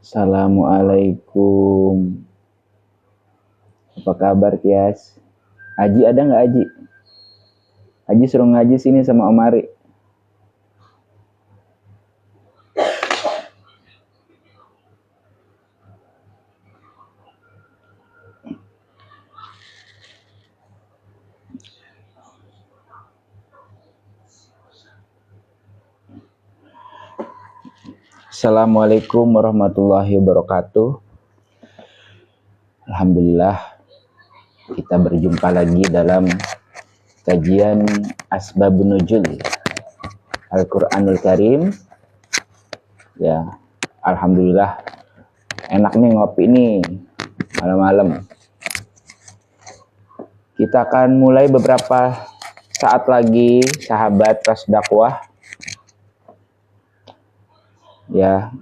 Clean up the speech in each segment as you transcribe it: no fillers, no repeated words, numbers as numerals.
Assalamualaikum. Apa kabar, Tias? Aji ada nggak, Aji? Aji suruh ngaji sini sama Om Ari. Assalamualaikum warahmatullahi wabarakatuh. Alhamdulillah kita berjumpa lagi dalam kajian Asbabun Nuzul Al-Quranul Karim. Ya, alhamdulillah enak nih ngopi nih malam-malam. Kita akan mulai beberapa saat lagi, sahabat Ras Dakwah. Ya,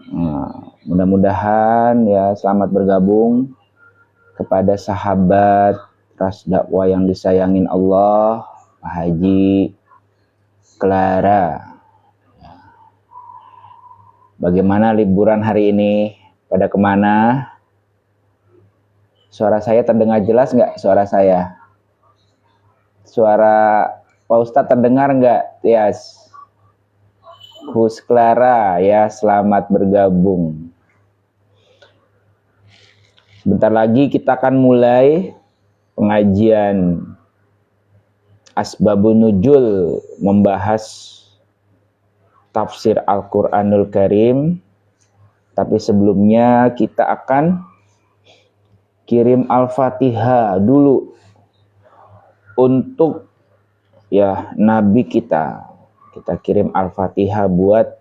mudah-mudahan ya selamat bergabung kepada sahabat Ras Dakwah yang disayangin Allah, Pak Haji Clara. Bagaimana liburan hari ini? Pada kemana? Suara saya terdengar jelas nggak? Suara saya? Suara Pak Ustadz terdengar nggak? Yes. Hus Clara ya, selamat bergabung. Sebentar lagi kita akan mulai pengajian Asbabun Nuzul, membahas tafsir Al-Quranul Karim. Tapi sebelumnya kita akan kirim Al-Fatihah dulu untuk ya Nabi kita. Kita kirim Al-Fatihah buat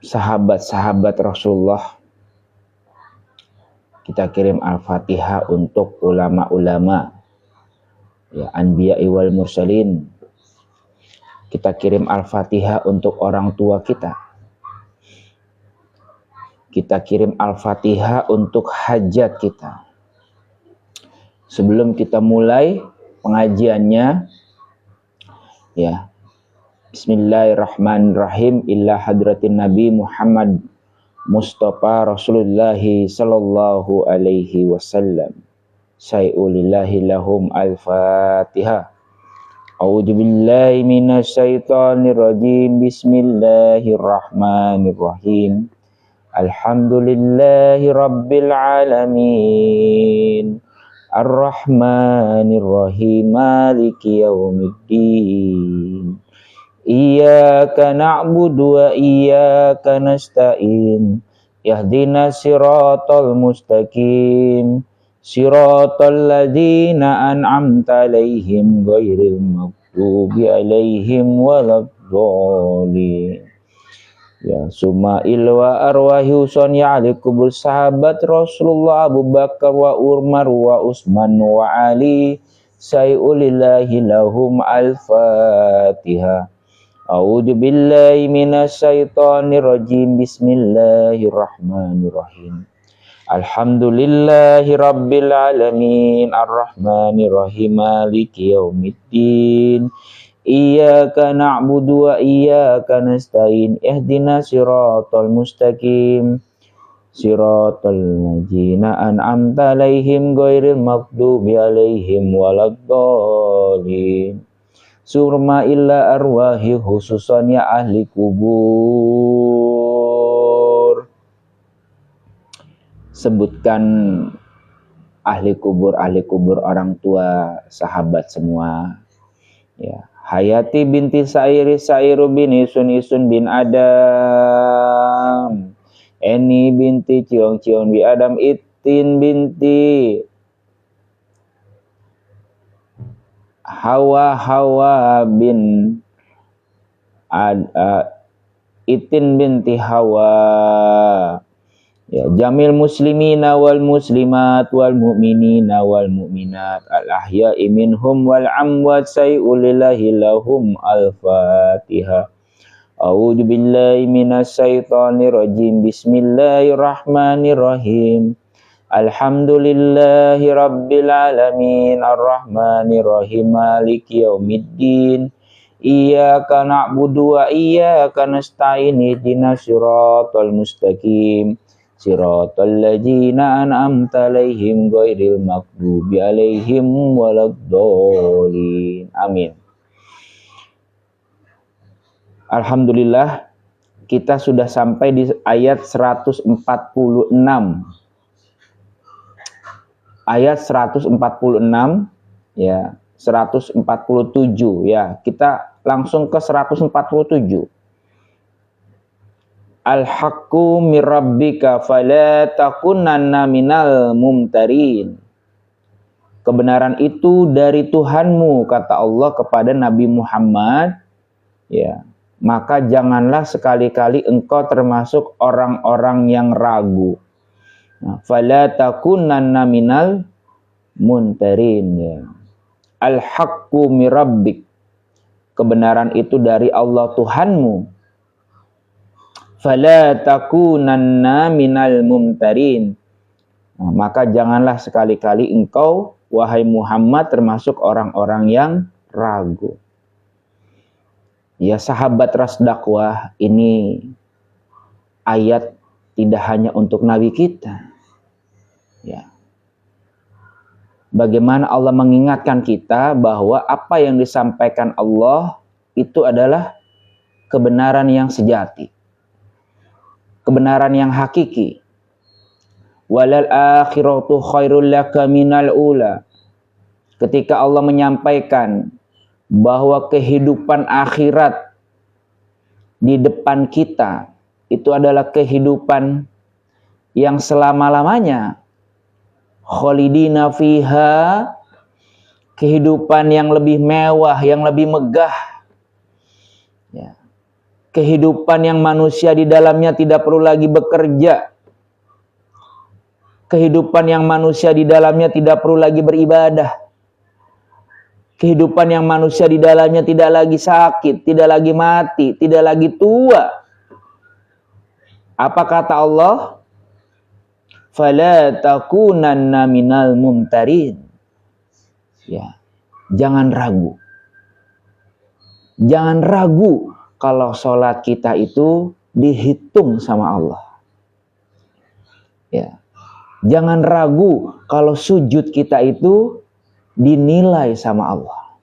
sahabat-sahabat Rasulullah. Kita kirim Al-Fatihah untuk ulama-ulama, ya, Anbiya'i wal Mursalin. Kita kirim Al-Fatihah untuk orang tua kita. Kita kirim Al-Fatihah untuk hajat kita. Sebelum kita mulai pengajiannya, ya, Bismillahirrahmanirrahim. Illa hadratin Nabi Muhammad Mustafa Rasulullah sallallahu alaihi wasallam. Sayulillahi lahum al-Fatihah. A'udzu billahi minasyaitonir rajim. Bismillahirrahmanirrahim. Alhamdulillahi rabbil alamin. Ar-Rahmanir-Rahim. Maliki yaumiddin. Iyyaka na'budu wa iyyaka nasta'in. Ihdinas siratal mustaqim. Siratal ladzina an'amta 'alaihim ghairil maghdubi 'alaihim waladdallin. Ya, suma'il wa arwahi uson ya'alikubur sahabat Rasulullah Abu Bakar wa Umar wa Utsman wa Ali. Sayulillahi lahum al-Fatihah. A'udzu billahi minasyaitonir rajim. Bismillahirrahmanirrahim. Alhamdulillahi rabbil alamin. Ar-Rahmanir Rahim. Maliki yaumiddin. Iyyaka na'budu wa iyyaka nasta'in. Ihdinas siratal mustaqim. Siratal ladzina an'amta 'alaihim ghairil maghdubi 'alaihim waladdallin. Surma illa arwahi khususan ya ahli kubur. Sebutkan ahli kubur orang tua, sahabat semua. Ya, Hayati binti Sa'iri, Sa'iru bin Isun, Isun bin Adam, Eni binti Ciong, Ciong bin Adam, Itin binti Hawa bin Itin binti Hawa, ya, jamil muslimina wal muslimat wal mu'minina wal mu'minat al ahya'i minhum wal amwat sayulillahi lahum al-fatihah. A'udzu billahi minasy syaithanir rajim. Bismillahirrahmanirrahim. Alhamdulillahi rabbil alamin arrahmanir rahim maliki yaumiddin. Iyyaka na'budu wa iyyaka nasta'in ihdinas siratal mustaqim. Siratal ladzina an'amta 'alaihim ghairil maghdubi 'alaihim waladdallin. Amin. Alhamdulillah, kita sudah sampai di ayat 146. Ayat 146, ya, 147, ya. Kita langsung ke 147. Al-haqqu mir rabbika fala takunanna minal mumtarin. Kebenaran itu dari Tuhanmu, kata Allah kepada Nabi Muhammad, ya. Maka janganlah sekali-kali engkau termasuk orang-orang yang ragu. Fala takunanna minal muntarin, ya. Al-haqqu mir rabbik. Kebenaran itu dari Allah Tuhanmu. Fala takunanna minal mumtarin. Maka janganlah sekali-kali engkau, wahai Muhammad, termasuk orang-orang yang ragu. Ya sahabat Ras Dakwah, ini ayat tidak hanya untuk Nabi kita. Ya. Bagaimana Allah mengingatkan kita bahwa apa yang disampaikan Allah itu adalah kebenaran yang sejati. Kebenaran yang hakiki. Walal akhiratu khairul laka minal ula. Ketika Allah menyampaikan bahwa kehidupan akhirat di depan kita itu adalah kehidupan yang selama-lamanya, khalidina fiha, kehidupan yang lebih mewah, yang lebih megah, ya. Kehidupan yang manusia di dalamnya tidak perlu lagi bekerja, kehidupan yang manusia di dalamnya tidak perlu lagi beribadah, kehidupan yang manusia di dalamnya tidak lagi sakit, tidak lagi mati, tidak lagi tua. Apa kata Allah? Fala takunanna minal mumtarin. Ya, jangan ragu. Jangan ragu kalau sholat kita itu dihitung sama Allah. Ya. Jangan ragu kalau sujud kita itu dinilai sama Allah.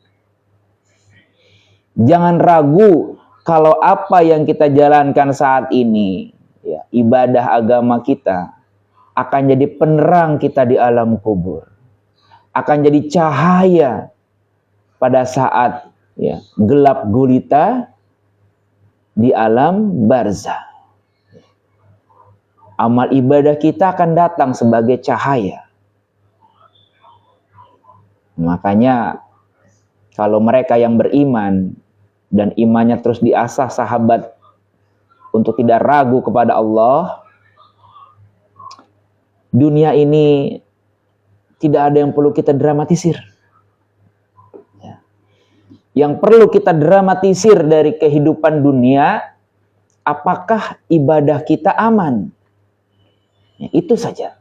Jangan ragu kalau apa yang kita jalankan saat ini, ya, ibadah agama kita, akan jadi penerang kita di alam kubur. Akan jadi cahaya pada saat, ya, gelap gulita di alam barzah. Amal ibadah kita akan datang sebagai cahaya. Makanya kalau mereka yang beriman dan imannya terus diasah sahabat untuk tidak ragu kepada Allah, dunia ini tidak ada yang perlu kita dramatisir. Ya. Yang perlu kita dramatisir dari kehidupan dunia, apakah ibadah kita aman? Ya, itu saja.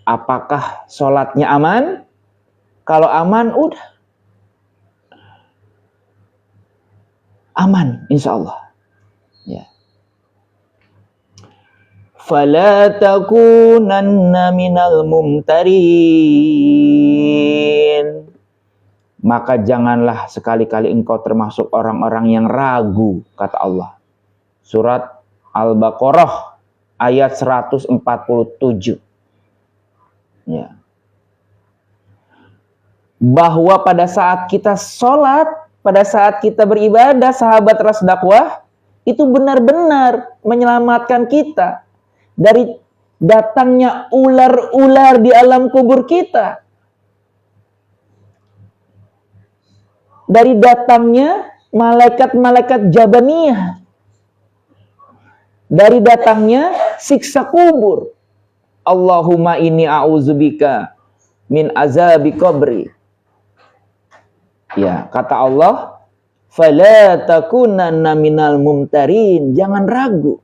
Apakah sholatnya aman? Kalau aman, udah. Aman, insya Allah. Ya. Fala takunanna minal mumtarin. Maka janganlah sekali-kali engkau termasuk orang-orang yang ragu, kata Allah. Surat Al-Baqarah ayat 147. Ya. Bahwa pada saat kita sholat, pada saat kita beribadah, sahabat Ras Dakwah, itu benar-benar menyelamatkan kita dari datangnya ular-ular di alam kubur kita, dari datangnya malaikat-malaikat Jabaniyah, dari datangnya siksa kubur. Allahumma inni a'udzubika min azabi qabri. Ya, kata Allah, fala takunanna minal mumtarin. Jangan ragu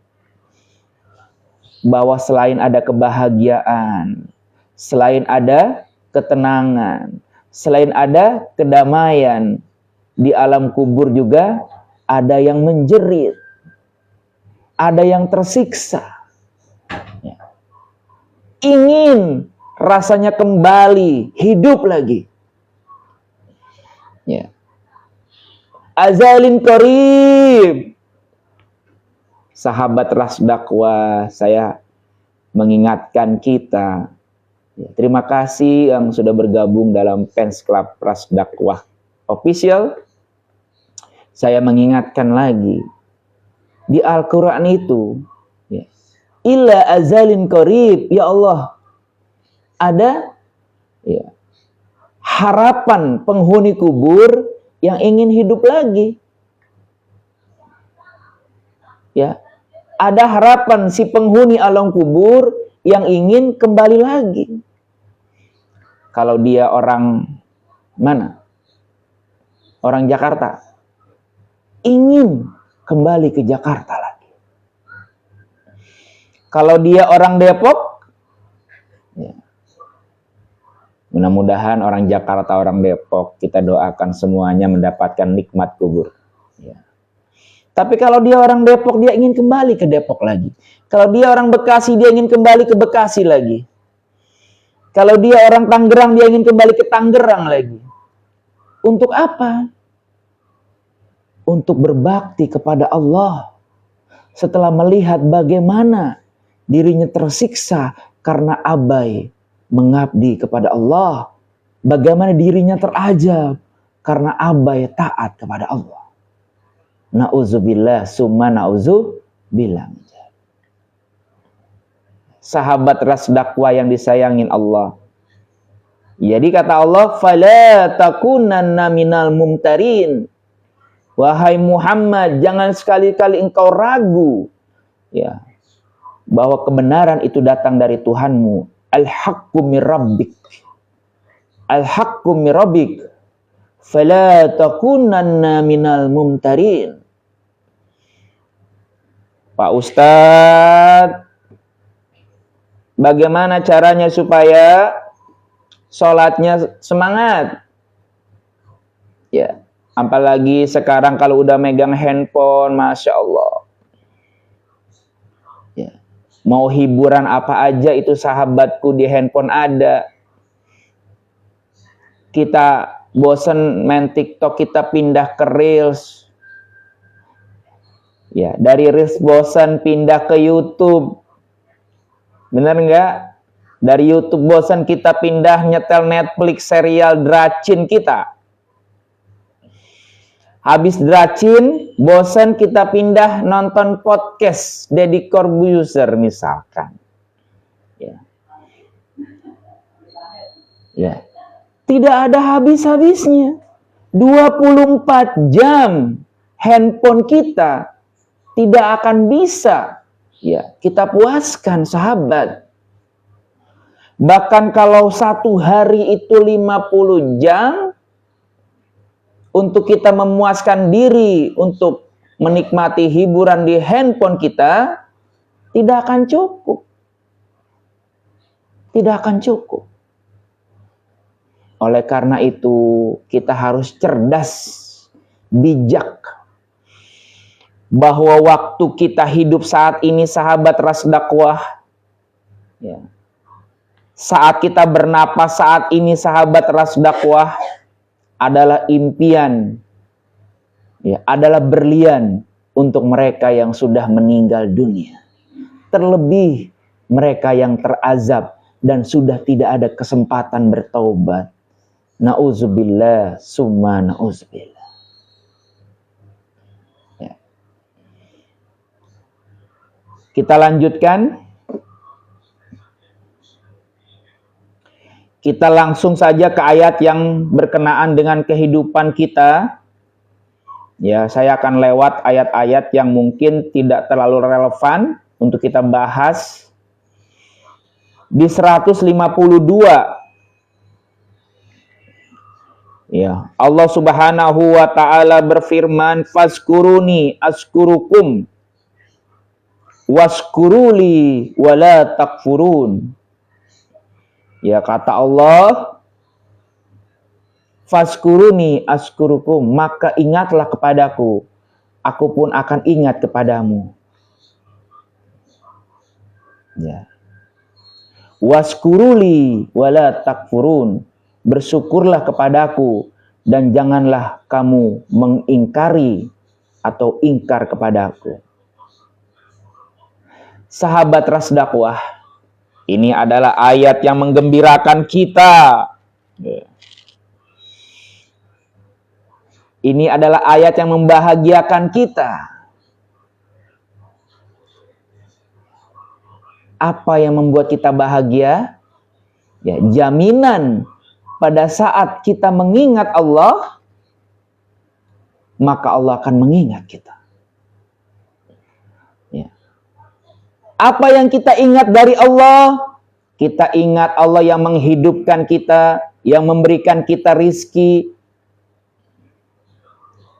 bahwa selain ada kebahagiaan, selain ada ketenangan, selain ada kedamaian, di alam kubur juga ada yang menjerit, ada yang tersiksa. Ya. Ingin rasanya kembali hidup lagi. Ya. Azalin qarib. Sahabat Ras Dakwah, saya mengingatkan kita. Ya, terima kasih yang sudah bergabung dalam Fans Club Ras Dakwah Official. Saya mengingatkan lagi, di Al-Quran itu, ya, illa azalin qarib, ya Allah, ada ya, harapan penghuni kubur yang ingin hidup lagi. Ya, ada harapan si penghuni alam kubur yang ingin kembali lagi. Kalau dia orang mana? Orang Jakarta, ingin kembali ke Jakarta lagi. Kalau dia orang Depok, ya, mudah-mudahan orang Jakarta, orang Depok, kita doakan semuanya mendapatkan nikmat kubur. Ya. Tapi kalau dia orang Depok, dia ingin kembali ke Depok lagi. Kalau dia orang Bekasi, dia ingin kembali ke Bekasi lagi. Kalau dia orang Tangerang, dia ingin kembali ke Tangerang lagi. Untuk apa? Untuk berbakti kepada Allah. Setelah melihat bagaimana dirinya tersiksa karena abai mengabdi kepada Allah. Bagaimana dirinya terajab karena abai taat kepada Allah. Na'udzubillah summa na'udzubillah. Sahabat Ras Dakwah yang disayangin Allah. Jadi kata Allah, fala takunanna minal mumtarin. Wahai Muhammad, jangan sekali-kali engkau ragu, ya, bahwa kebenaran itu datang dari Tuhanmu. Al-haqqu mir rabbik. Al-haqqu mir rabbik. Fala takunanna minal mumtarin. Pak Ustadz, bagaimana caranya supaya sholatnya semangat? Ya, apalagi sekarang kalau udah megang handphone, Masya Allah. Ya. Mau hiburan apa aja itu sahabatku di handphone ada. Kita bosen main TikTok, kita pindah ke Reels. Ya, dari Reels bosan pindah ke YouTube. Bener nggak? Dari YouTube bosan kita pindah nyetel Netflix serial Dracin kita. Habis Dracin, bosan kita pindah nonton podcast Deddy Corbuzier misalkan. Ya. Ya. Tidak ada habis-habisnya. 24 jam handphone kita tidak akan bisa, ya, kita puaskan, sahabat. Bahkan kalau satu hari itu 50 jam untuk kita memuaskan diri, untuk menikmati hiburan di handphone kita, tidak akan cukup. Tidak akan cukup. Oleh karena itu, kita harus cerdas, bijak. Bahwa waktu kita hidup saat ini, sahabat Ras Dakwah, ya, saat kita bernapas saat ini, sahabat Ras Dakwah, adalah impian, ya, adalah berlian untuk mereka yang sudah meninggal dunia. Terlebih mereka yang terazab dan sudah tidak ada kesempatan bertaubat. Na'udzubillah summa na'udzubillah. Kita lanjutkan. Kita langsung saja ke ayat yang berkenaan dengan kehidupan kita. Ya, saya akan lewat ayat-ayat yang mungkin tidak terlalu relevan untuk kita bahas. Di 152, ya, Allah Subhanahu wa taala berfirman, "Fazkuruni azkurukum waskuruli wala takfurun." Ya, kata Allah, "Fazkuruni azkurukum," maka ingatlah kepadaku, aku pun akan ingat kepadamu. Ya. Waskuruli wala takfurun, bersyukurlah kepadaku dan janganlah kamu mengingkari atau ingkar kepadaku. Sahabat Ras Dakwah, ini adalah ayat yang menggembirakan kita. Ini adalah ayat yang membahagiakan kita. Apa yang membuat kita bahagia? Ya, jaminan pada saat kita mengingat Allah, maka Allah akan mengingat kita. Ya. Apa yang kita ingat dari Allah? Kita ingat Allah yang menghidupkan kita, yang memberikan kita rizki,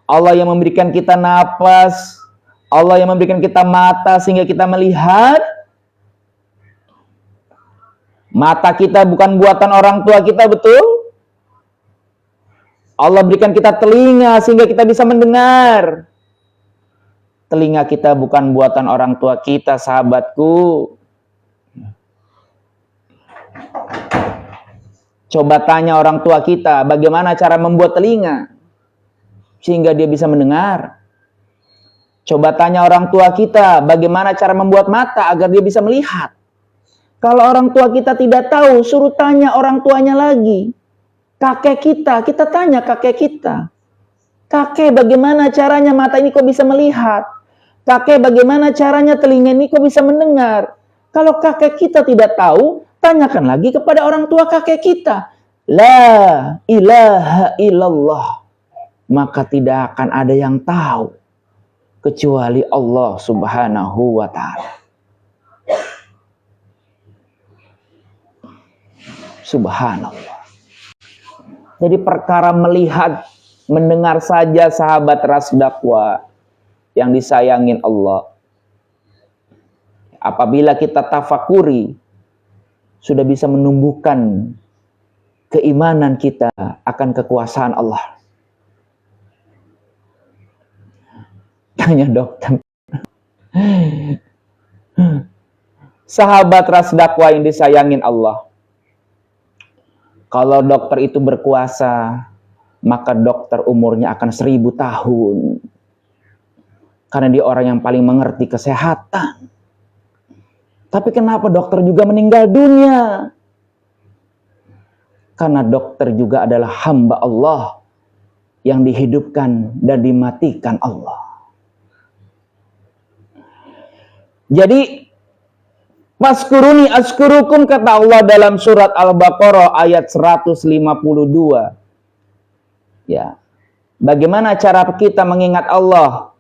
Allah yang memberikan kita napas, Allah yang memberikan kita mata sehingga kita melihat. Mata kita bukan buatan orang tua kita, betul? Allah berikan kita telinga sehingga kita bisa mendengar. Telinga kita bukan buatan orang tua kita, sahabatku. Coba tanya orang tua kita, bagaimana cara membuat telinga sehingga dia bisa mendengar. Coba tanya orang tua kita, bagaimana cara membuat mata agar dia bisa melihat. Kalau orang tua kita tidak tahu, suruh tanya orang tuanya lagi. Kakek kita tanya kakek kita. Kakek, bagaimana caranya mata ini kok bisa melihat? Kakek, bagaimana caranya telinga ini kok bisa mendengar? Kalau kakek kita tidak tahu, tanyakan lagi kepada orang tua kakek kita. La ilaha illallah. Maka tidak akan ada yang tahu kecuali Allah Subhanahu wa ta'ala. Subhanallah. Jadi perkara melihat, mendengar saja, sahabat Ras Dakwah yang disayangin Allah. Apabila kita tafakuri, sudah bisa menumbuhkan keimanan kita akan kekuasaan Allah. Tanya dokter. Sahabat Ras Dakwah yang disayangin Allah. Kalau dokter itu berkuasa, maka dokter umurnya akan 1000 tahun. Karena dia orang yang paling mengerti kesehatan. Tapi kenapa dokter juga meninggal dunia? Karena dokter juga adalah hamba Allah yang dihidupkan dan dimatikan Allah. Jadi, "Fazkuruni azkurukum," kata Allah dalam surat Al-Baqarah ayat 152. Ya. Bagaimana cara kita mengingat Allah?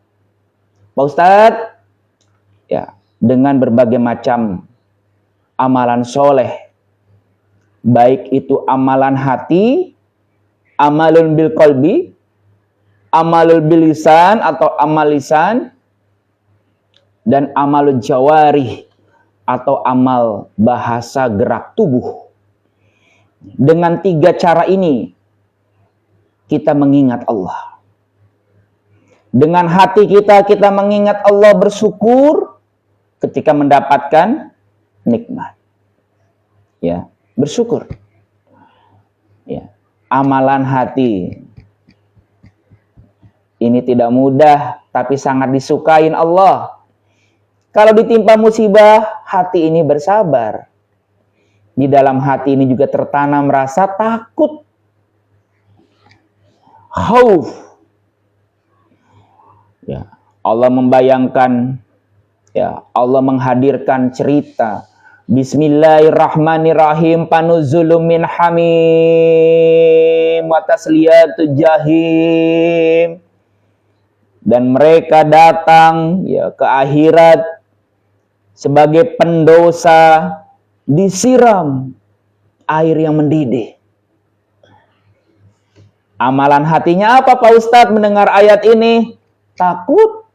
Pak Ustadz? Ya, dengan berbagai macam amalan soleh. Baik itu amalan hati, amalun bil qalbi, amalul bil lisan atau amal lisan, dan amalul jawarih atau amal bahasa gerak tubuh. Dengan 3 cara ini kita mengingat Allah. Dengan hati kita mengingat Allah, bersyukur ketika mendapatkan nikmat. Ya, bersyukur. Ya, amalan hati ini tidak mudah tapi sangat disukain Allah. Kalau ditimpa musibah, hati ini bersabar. Di dalam hati ini juga tertanam rasa takut, khauf. Ya, Allah membayangkan, ya, Allah menghadirkan cerita Bismillahirrahmanirrahim. Panuzulum min hamim wa tasliyatu jahim. Dan mereka datang ya ke akhirat sebagai pendosa, disiram air yang mendidih. Amalan hatinya apa Pak Ustadz mendengar ayat ini? Takut.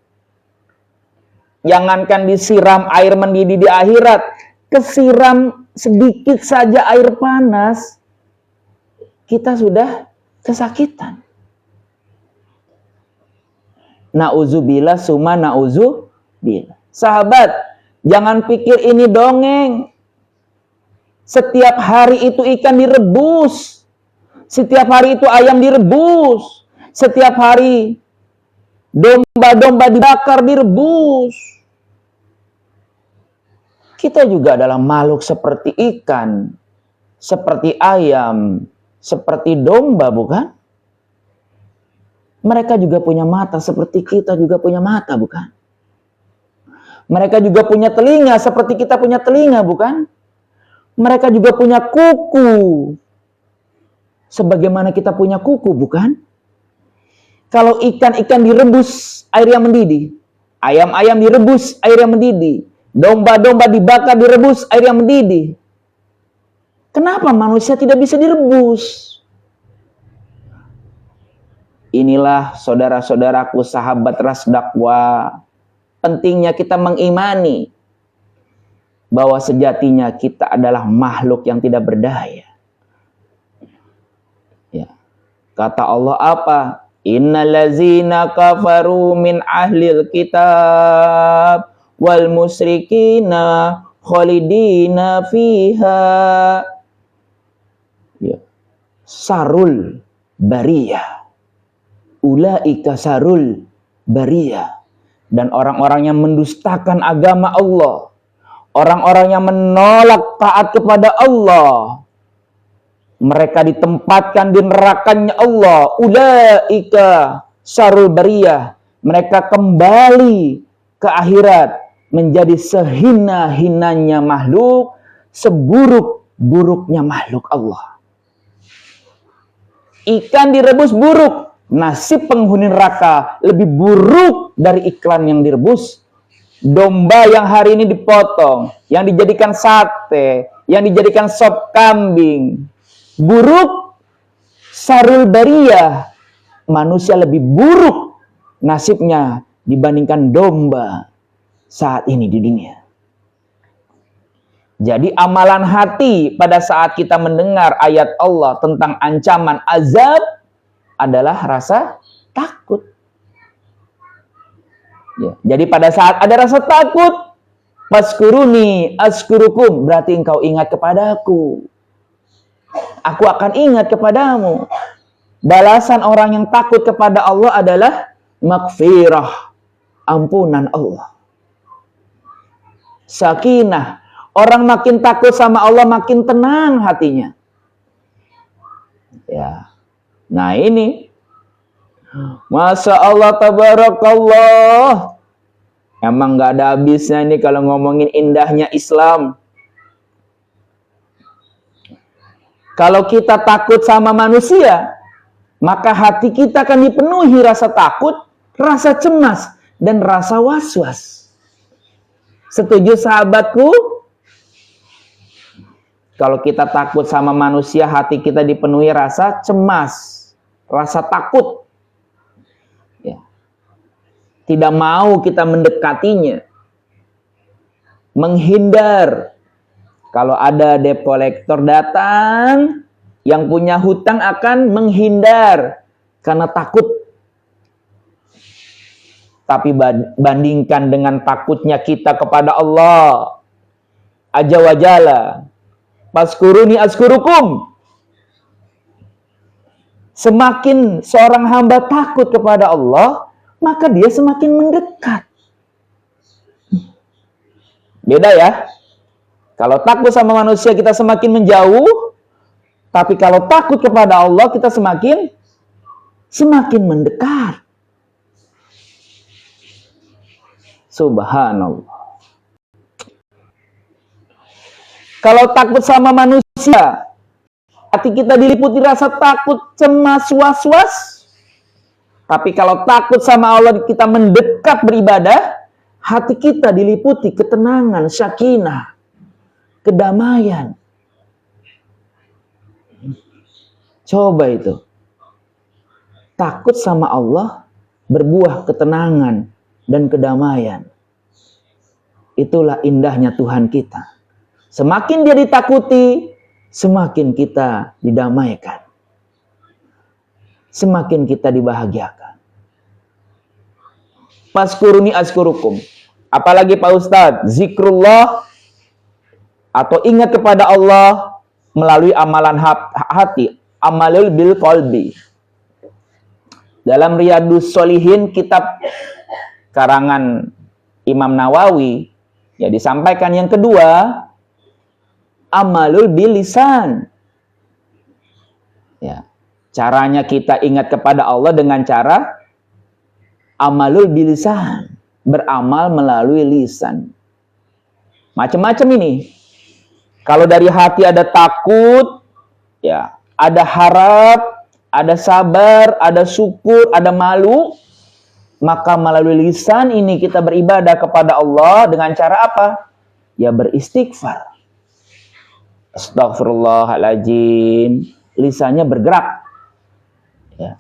Jangankan disiram air mendidih di akhirat, kesiram sedikit saja air panas, kita sudah kesakitan. Na'udzubillah summa na'udzubillah. Sahabat, jangan pikir ini dongeng. Setiap hari itu ikan direbus. Setiap hari itu ayam direbus. Setiap hari domba-domba dibakar, direbus. Kita juga adalah makhluk seperti ikan, seperti ayam, seperti domba, bukan? Mereka juga punya mata seperti kita juga punya mata, bukan? Mereka juga punya telinga seperti kita punya telinga, bukan? Mereka juga punya kuku sebagaimana kita punya kuku, bukan? Kalau ikan-ikan direbus air yang mendidih, ayam-ayam direbus air yang mendidih, domba-domba dibakar direbus air yang mendidih. Kenapa manusia tidak bisa direbus? Inilah saudara-saudaraku, sahabat Ras Dakwah, pentingnya kita mengimani bahwa sejatinya kita adalah makhluk yang tidak berdaya. Ya. Kata Allah apa? Innallazina kafaru min ahlil kitab wal musyrikina khalidina fiha. Ya. Sarul bariyah. Ulaika sarul bariyah. Dan orang-orang yang mendustakan agama Allah, orang-orang yang menolak taat kepada Allah, mereka ditempatkan di nerakanya Allah. Ulaika sarul bariyah. Mereka kembali ke akhirat menjadi sehina-hinanya makhluk, seburuk-buruknya makhluk Allah. Ikan direbus buruk, nasib penghuni neraka lebih buruk dari iklan yang direbus. Domba yang hari ini dipotong, yang dijadikan sate, yang dijadikan sop kambing, buruk. Sarul bariyah, manusia lebih buruk nasibnya dibandingkan domba saat ini di dunia. Jadi amalan hati pada saat kita mendengar ayat Allah tentang ancaman azab adalah rasa takut. Ya, jadi pada saat ada rasa takut, faskuruni askurukum, berarti engkau ingat kepadaku, aku akan ingat kepadamu. Balasan orang yang takut kepada Allah adalah maghfirah, ampunan Allah. Sakinah, orang makin takut sama Allah makin tenang hatinya. Ya. Nah ini, Masya Allah tabarakallah, emang gak ada habisnya nih kalau ngomongin indahnya Islam. Kalau kita takut sama manusia, maka hati kita akan dipenuhi rasa takut, rasa cemas, dan rasa was-was. Setuju sahabatku? Kalau kita takut sama manusia, hati kita dipenuhi rasa cemas, rasa takut. Ya. Tidak mau kita mendekatinya. Menghindar. Kalau ada debt collector datang, yang punya hutang akan menghindar karena takut. Tapi bandingkan dengan takutnya kita kepada Allah Azza wa Jalla. Faskuruni askurukum. Semakin seorang hamba takut kepada Allah, maka dia semakin mendekat. Beda ya. Kalau takut sama manusia kita semakin menjauh, tapi kalau takut kepada Allah kita semakin mendekat. Subhanallah. Kalau takut sama manusia, hati kita diliputi rasa takut, cemas, was-was. Tapi kalau takut sama Allah, kita mendekat beribadah, hati kita diliputi ketenangan, sakinah, kedamaian. Coba itu. Takut sama Allah, berbuah ketenangan dan kedamaian. Itulah indahnya Tuhan kita. Semakin dia ditakuti, semakin kita didamaikan. Semakin kita dibahagiakan. Fazkuruni azkurukum. Apalagi Pak Ustadz, zikrullah atau ingat kepada Allah melalui amalan hati, amalul bil qalbi. Dalam Riyadhus Shalihin, kitab karangan Imam Nawawi, ya disampaikan yang kedua, amalul bil lisan. Ya, caranya kita ingat kepada Allah dengan cara amalul bil lisan, beramal melalui lisan. Macam-macam ini. Kalau dari hati ada takut, ya, ada harap, ada sabar, ada syukur, ada malu, maka melalui lisan ini kita beribadah kepada Allah dengan cara apa? Ya beristighfar. Astaghfirullahaladzim. Lisannya bergerak. Ya.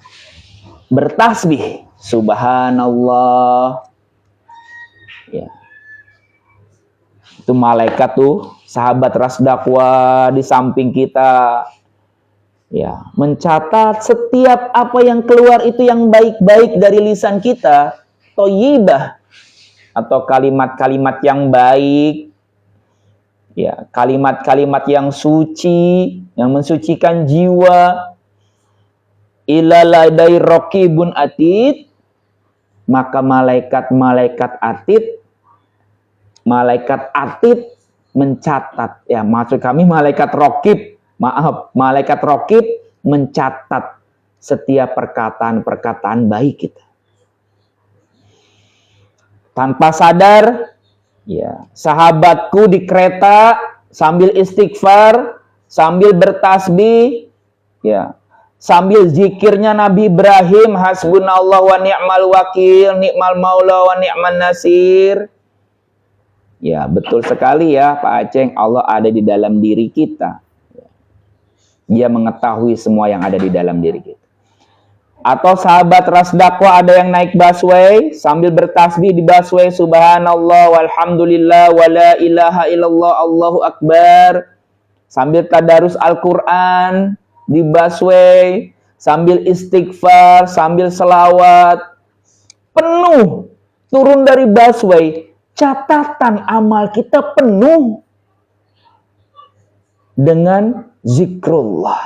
Bertasbih. Subhanallah. Ya. Itu malaikat tuh, sahabat Rasdaqwa di samping kita. Ya, mencatat setiap apa yang keluar itu yang baik-baik dari lisan kita, thayyibah, atau kalimat-kalimat yang baik, ya, kalimat-kalimat yang suci, yang mensucikan jiwa. Ila ladai raqibun atid, maka malaikat-malaikat atid mencatat, ya, maksud kami malaikat raqib. Malaikat raqib mencatat setiap perkataan-perkataan baik kita. Tanpa sadar, ya, sahabatku di kereta sambil istighfar, sambil bertasbih, ya, sambil zikirnya Nabi Ibrahim, hasbunallah wa ni'mal wakil, ni'mal maula wa ni'man nasir. Ya, betul sekali ya Pak Aceng, Allah ada di dalam diri kita. Dia mengetahui semua yang ada di dalam diri kita. Atau sahabat Rasdaqwa ada yang naik busway sambil bertasbih di busway, subhanallah walhamdulillah wala ilaha illallah Allahu akbar, sambil tadarus Al-Quran di busway, sambil istighfar, sambil selawat, penuh turun dari busway, catatan amal kita penuh dengan zikrullah.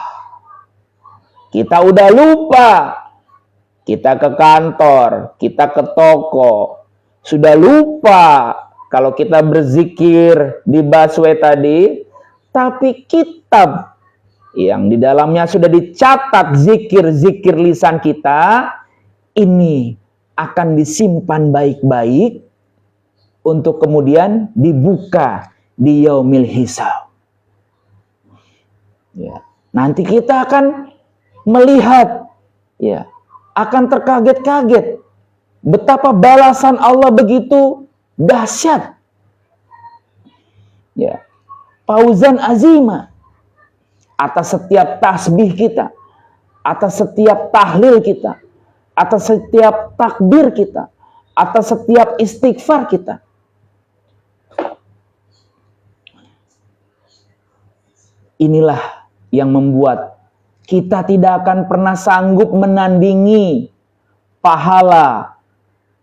Kita udah lupa. Kita ke kantor, kita ke toko, sudah lupa kalau kita berzikir di busway tadi, tapi kitab yang di dalamnya sudah dicatat zikir-zikir lisan kita, ini akan disimpan baik-baik untuk kemudian dibuka di yaumil hisab. Ya, nanti kita akan melihat, ya, akan terkaget-kaget betapa balasan Allah begitu dahsyat. Ya, fauzan azima atas setiap tasbih kita, atas setiap tahlil kita, atas setiap takbir kita, atas setiap istighfar kita. Inilah yang membuat kita tidak akan pernah sanggup menandingi pahala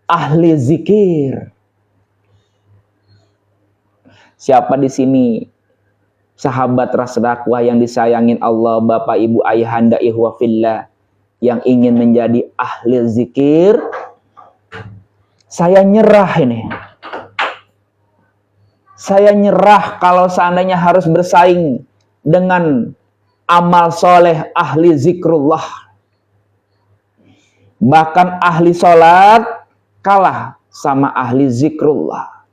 ahli zikir. Siapa di sini sahabat Rasdaqwa yang disayangin Allah, Bapak Ibu Ayahanda ikhwah fillah, yang ingin menjadi ahli zikir? Saya nyerah ini. Saya nyerah kalau seandainya harus bersaing dengan amal soleh ahli zikrullah. Bahkan ahli sholat kalah sama ahli zikrullah.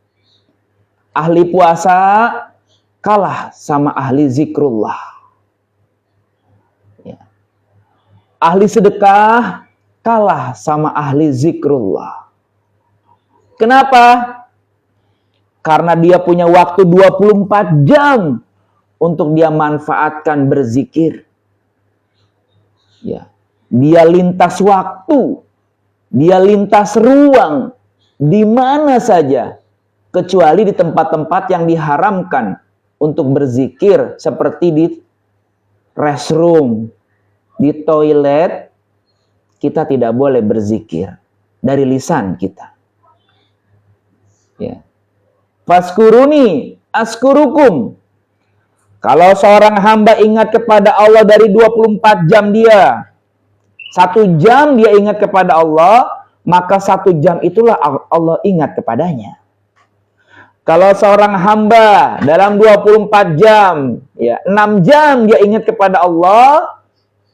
Ahli puasa kalah sama ahli zikrullah. Ya. Ahli sedekah kalah sama ahli zikrullah. Kenapa? Karena dia punya waktu 24 jam untuk dia manfaatkan berzikir. Ya. Dia lintas waktu, dia lintas ruang, di mana saja, kecuali di tempat-tempat yang diharamkan untuk berzikir, seperti di restroom, di toilet, kita tidak boleh berzikir dari lisan kita. Ya. Faskuruni askurukum. Kalau seorang hamba ingat kepada Allah dari 24 jam dia, 1 jam dia ingat kepada Allah, maka 1 jam itulah Allah ingat kepadanya. Kalau seorang hamba dalam 24 jam, ya, 6 jam dia ingat kepada Allah,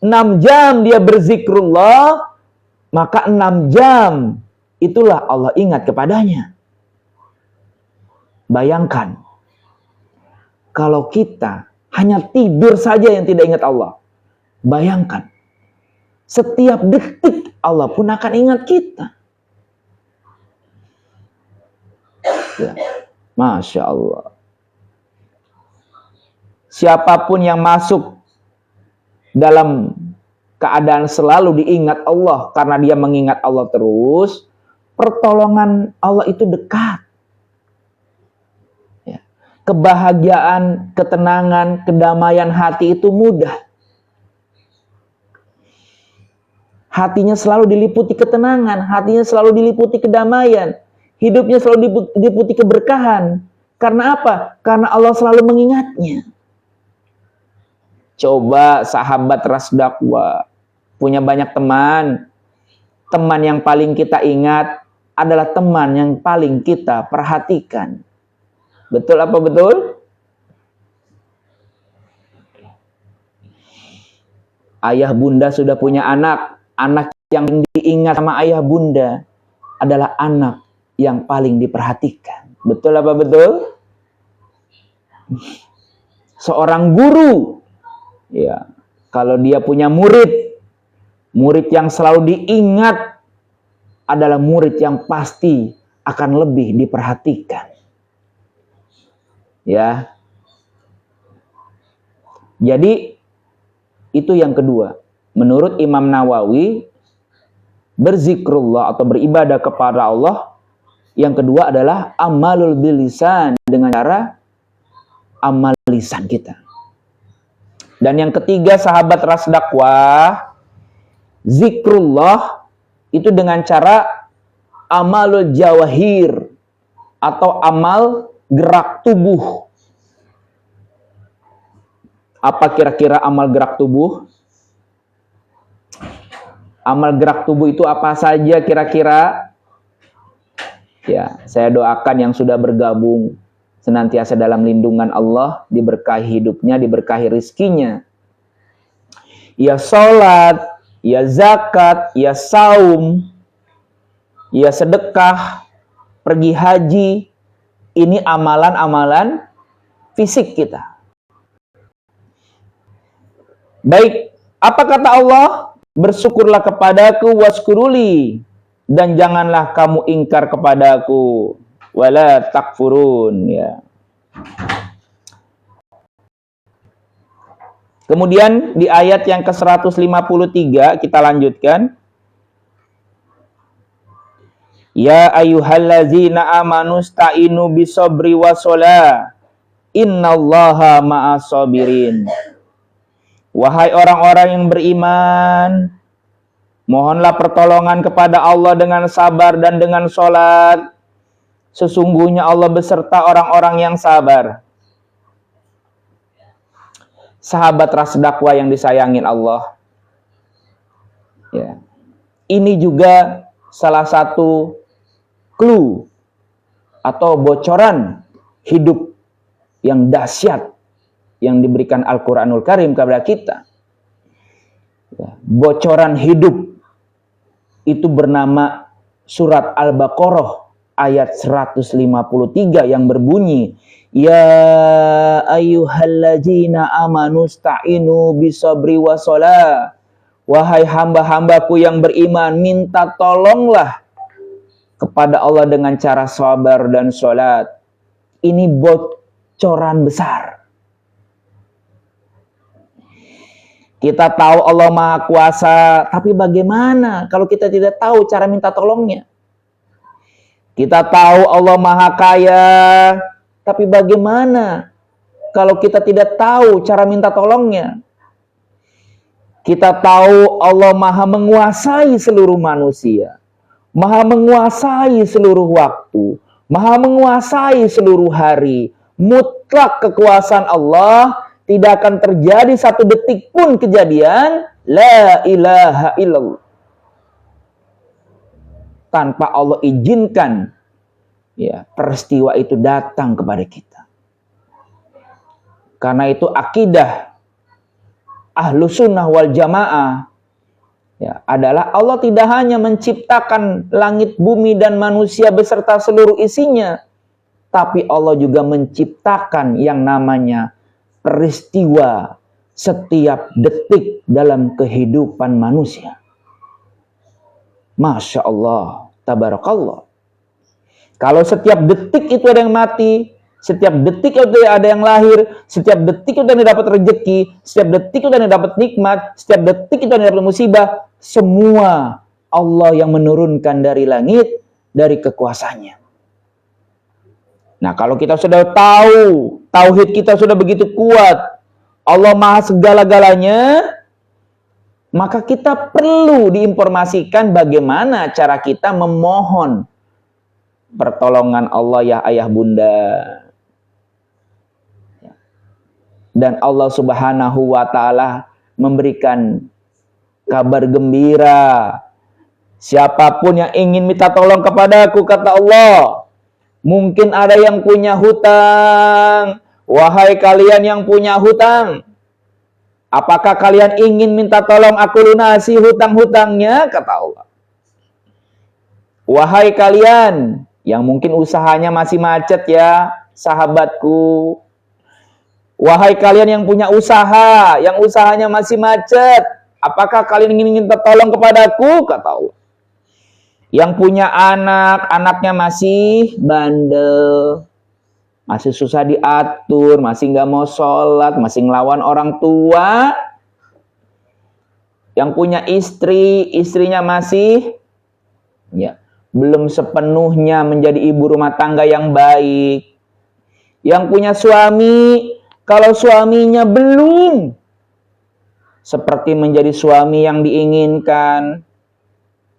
6 jam dia berzikrullah, maka 6 jam itulah Allah ingat kepadanya. Bayangkan, kalau kita hanya tidur saja yang tidak ingat Allah. Bayangkan, setiap detik Allah pun akan ingat kita. Ya. Masya Allah. Siapapun yang masuk dalam keadaan selalu diingat Allah, karena dia mengingat Allah terus, pertolongan Allah itu dekat. Ya. Kebahagiaan, ketenangan, kedamaian hati itu mudah. Hatinya selalu diliputi ketenangan, hatinya selalu diliputi kedamaian. Hidupnya selalu diliputi keberkahan. Karena apa? Karena Allah selalu mengingatnya. Coba sahabat ras dakwah punya banyak teman. Teman yang paling kita ingat adalah teman yang paling kita perhatikan. Betul apa betul? Ayah bunda sudah punya anak. Anak yang diingat sama ayah bunda adalah anak yang paling diperhatikan. Betul apa betul? Seorang guru, ya, kalau dia punya murid, murid yang selalu diingat adalah murid yang pasti akan lebih diperhatikan. Ya. Jadi itu yang kedua. Menurut Imam Nawawi, berzikrullah atau beribadah kepada Allah, yang kedua adalah amalul bilisan, dengan cara amal lisan kita. Dan yang ketiga, sahabat ras dakwah, zikrullah itu dengan cara amalul jawahir atau amal gerak tubuh. Apa kira-kira amal gerak tubuh? Amal gerak tubuh itu apa saja kira-kira? Ya, saya doakan yang sudah bergabung senantiasa dalam lindungan Allah, diberkahi hidupnya, diberkahi rizkinya. Ya sholat, ya zakat, ya saum, ya sedekah, pergi haji. Ini amalan-amalan fisik kita. Baik, apa kata Allah? Bersyukurlah kepadaku waskuruli, dan janganlah kamu ingkar kepadaku, wala takfurun, ya. Kemudian di ayat yang ke-153 kita lanjutkan. Ya ayyuhallazina amanu sta'inu bisobri wasola, innallaha ma'as sabirin. Wahai orang-orang yang beriman, mohonlah pertolongan kepada Allah dengan sabar dan dengan sholat. Sesungguhnya Allah beserta orang-orang yang sabar. Sahabat ras dakwah yang disayangin Allah. Ya. Ini juga salah satu clue atau bocoran hidup yang dahsyat yang diberikan Al-Quranul Karim kepada kita. Ya. Bocoran hidup itu bernama surat Al-Baqarah ayat 153 yang berbunyi, Ya ayyuhalladzina amanu sta'inu bisabri wa shalah. Wahai hamba-hambaku yang beriman, minta tolonglah kepada Allah dengan cara sabar dan sholat. Ini bocoran besar. Kita tahu Allah Maha Kuasa, tapi bagaimana kalau kita tidak tahu cara minta tolongnya? Kita tahu Allah Maha Kaya, tapi bagaimana kalau kita tidak tahu cara minta tolongnya? Kita tahu Allah Maha menguasai seluruh manusia, Maha menguasai seluruh waktu, Maha menguasai seluruh hari. Mutlak kekuasaan Allah, tidak akan terjadi satu detik pun kejadian la ilaha illallah tanpa Allah izinkan ya peristiwa itu datang kepada kita. Karena itu akidah Ahlus Sunnah wal Jamaah ya, adalah Allah tidak hanya menciptakan langit, bumi, dan manusia beserta seluruh isinya, tapi Allah juga menciptakan yang namanya peristiwa setiap detik dalam kehidupan manusia. Masya Allah, tabarakallah. Kalau setiap detik itu ada yang mati, setiap detik itu ada yang lahir, setiap detik itu ada yang dapat rezeki, setiap detik itu ada yang dapat nikmat, setiap detik itu ada yang dapat musibah, semua Allah yang menurunkan dari langit, dari kekuasaannya. Nah, kalau kita sudah tahu, tauhid kita sudah begitu kuat, Allah Maha segala-galanya, maka kita perlu diinformasikan bagaimana cara kita memohon pertolongan Allah ya ayah bunda. Dan Allah Subhanahu wa ta'ala memberikan kabar gembira. Siapapun yang ingin minta tolong kepadaku, kata Allah, mungkin ada yang punya hutang. Wahai kalian yang punya hutang, apakah kalian ingin minta tolong aku lunasi hutang-hutangnya? Kata Allah. Wahai kalian yang mungkin usahanya masih macet ya, sahabatku. Wahai kalian yang punya usaha, yang usahanya masih macet, apakah kalian ingin minta tolong kepadaku? Kata Allah. Yang punya anak, anaknya masih bandel, masih susah diatur, masih nggak mau sholat, masih ngelawan orang tua. Yang punya istri, istrinya masih ya belum sepenuhnya menjadi ibu rumah tangga yang baik. Yang punya suami, kalau suaminya belum seperti menjadi suami yang diinginkan,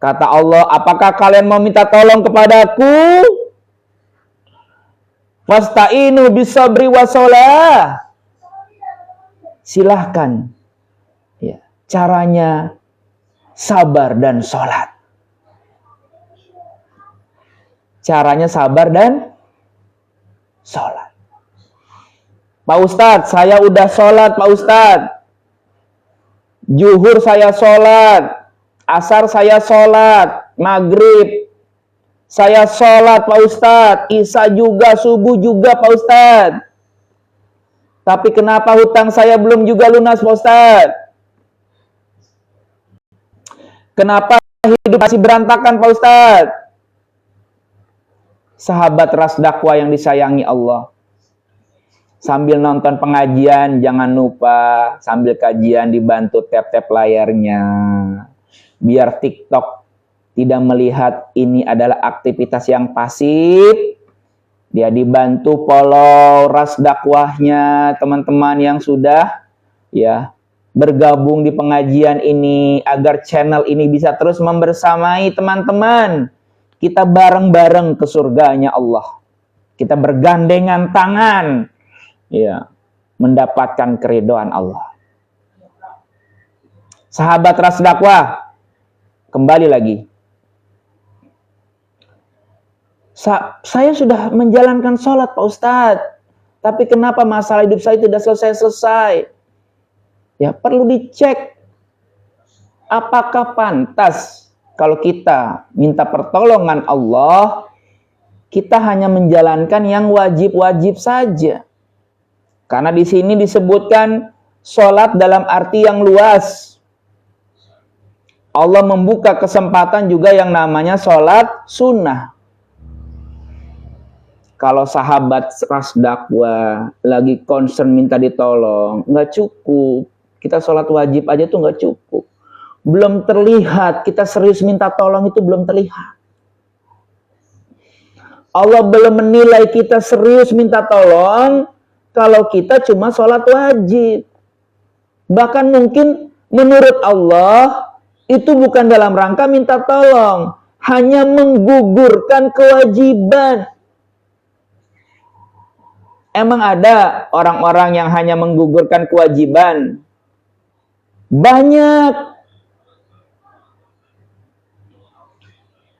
kata Allah, apakah kalian mau minta tolong kepadaku? Fasta'inu bisabri wa shalah. Silahkan ya, caranya sabar dan sholat. Caranya sabar dan sholat. Pak Ustadz, saya udah sholat Pak Ustadz. Zuhur saya sholat, asar saya sholat, maghrib saya sholat Pak Ustadz, isya juga, subuh juga Pak Ustadz. Tapi kenapa hutang saya belum juga lunas Pak Ustadz? Kenapa hidup masih berantakan Pak Ustadz? Sahabat Ras Dakwah yang disayangi Allah, sambil nonton pengajian jangan lupa sambil kajian dibantu tap-tap layarnya, biar TikTok tidak melihat ini adalah aktivitas yang pasif. Dia dibantu follow Ras Dakwahnya, teman-teman yang sudah ya bergabung di pengajian ini, agar channel ini bisa terus membersamai teman-teman. Kita bareng-bareng ke surganya Allah. Kita bergandengan tangan ya mendapatkan keridhaan Allah. Sahabat Ras Dakwah, kembali lagi. Saya sudah menjalankan sholat Pak Ustadz, tapi kenapa masalah hidup saya tidak selesai-selesai? Ya perlu dicek, apakah pantas kalau kita minta pertolongan Allah kita hanya menjalankan yang wajib-wajib saja. Karena di sini disebutkan sholat dalam arti yang luas. Allah membuka kesempatan juga yang namanya sholat sunnah. Kalau sahabat ras dakwah lagi concern minta ditolong, nggak cukup. Kita sholat wajib aja tuh nggak cukup. Belum terlihat, kita serius minta tolong itu belum terlihat. Allah belum menilai kita serius minta tolong kalau kita cuma sholat wajib. Bahkan mungkin menurut Allah itu bukan dalam rangka minta tolong, hanya menggugurkan kewajiban. Emang ada orang-orang yang hanya menggugurkan kewajiban? Banyak.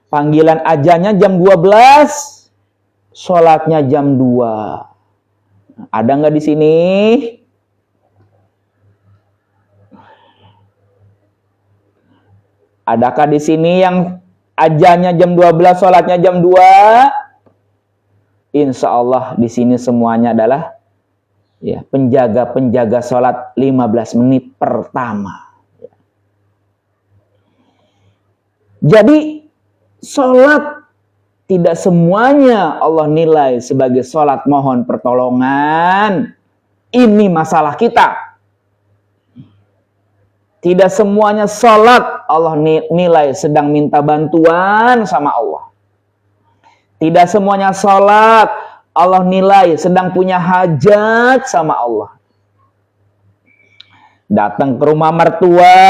Panggilan azannya jam 12, sholatnya jam 2. Ada nggak di sini? Adakah di sini yang azannya jam 12, sholatnya jam 2? Insya Allah di sini semuanya adalah ya penjaga-penjaga sholat 15 menit pertama. Jadi sholat tidak semuanya Allah nilai sebagai sholat mohon pertolongan. Ini masalah kita. Tidak semuanya sholat Allah nilai sedang minta bantuan sama Allah. Tidak semuanya sholat Allah nilai sedang punya hajat sama Allah. Datang ke rumah mertua,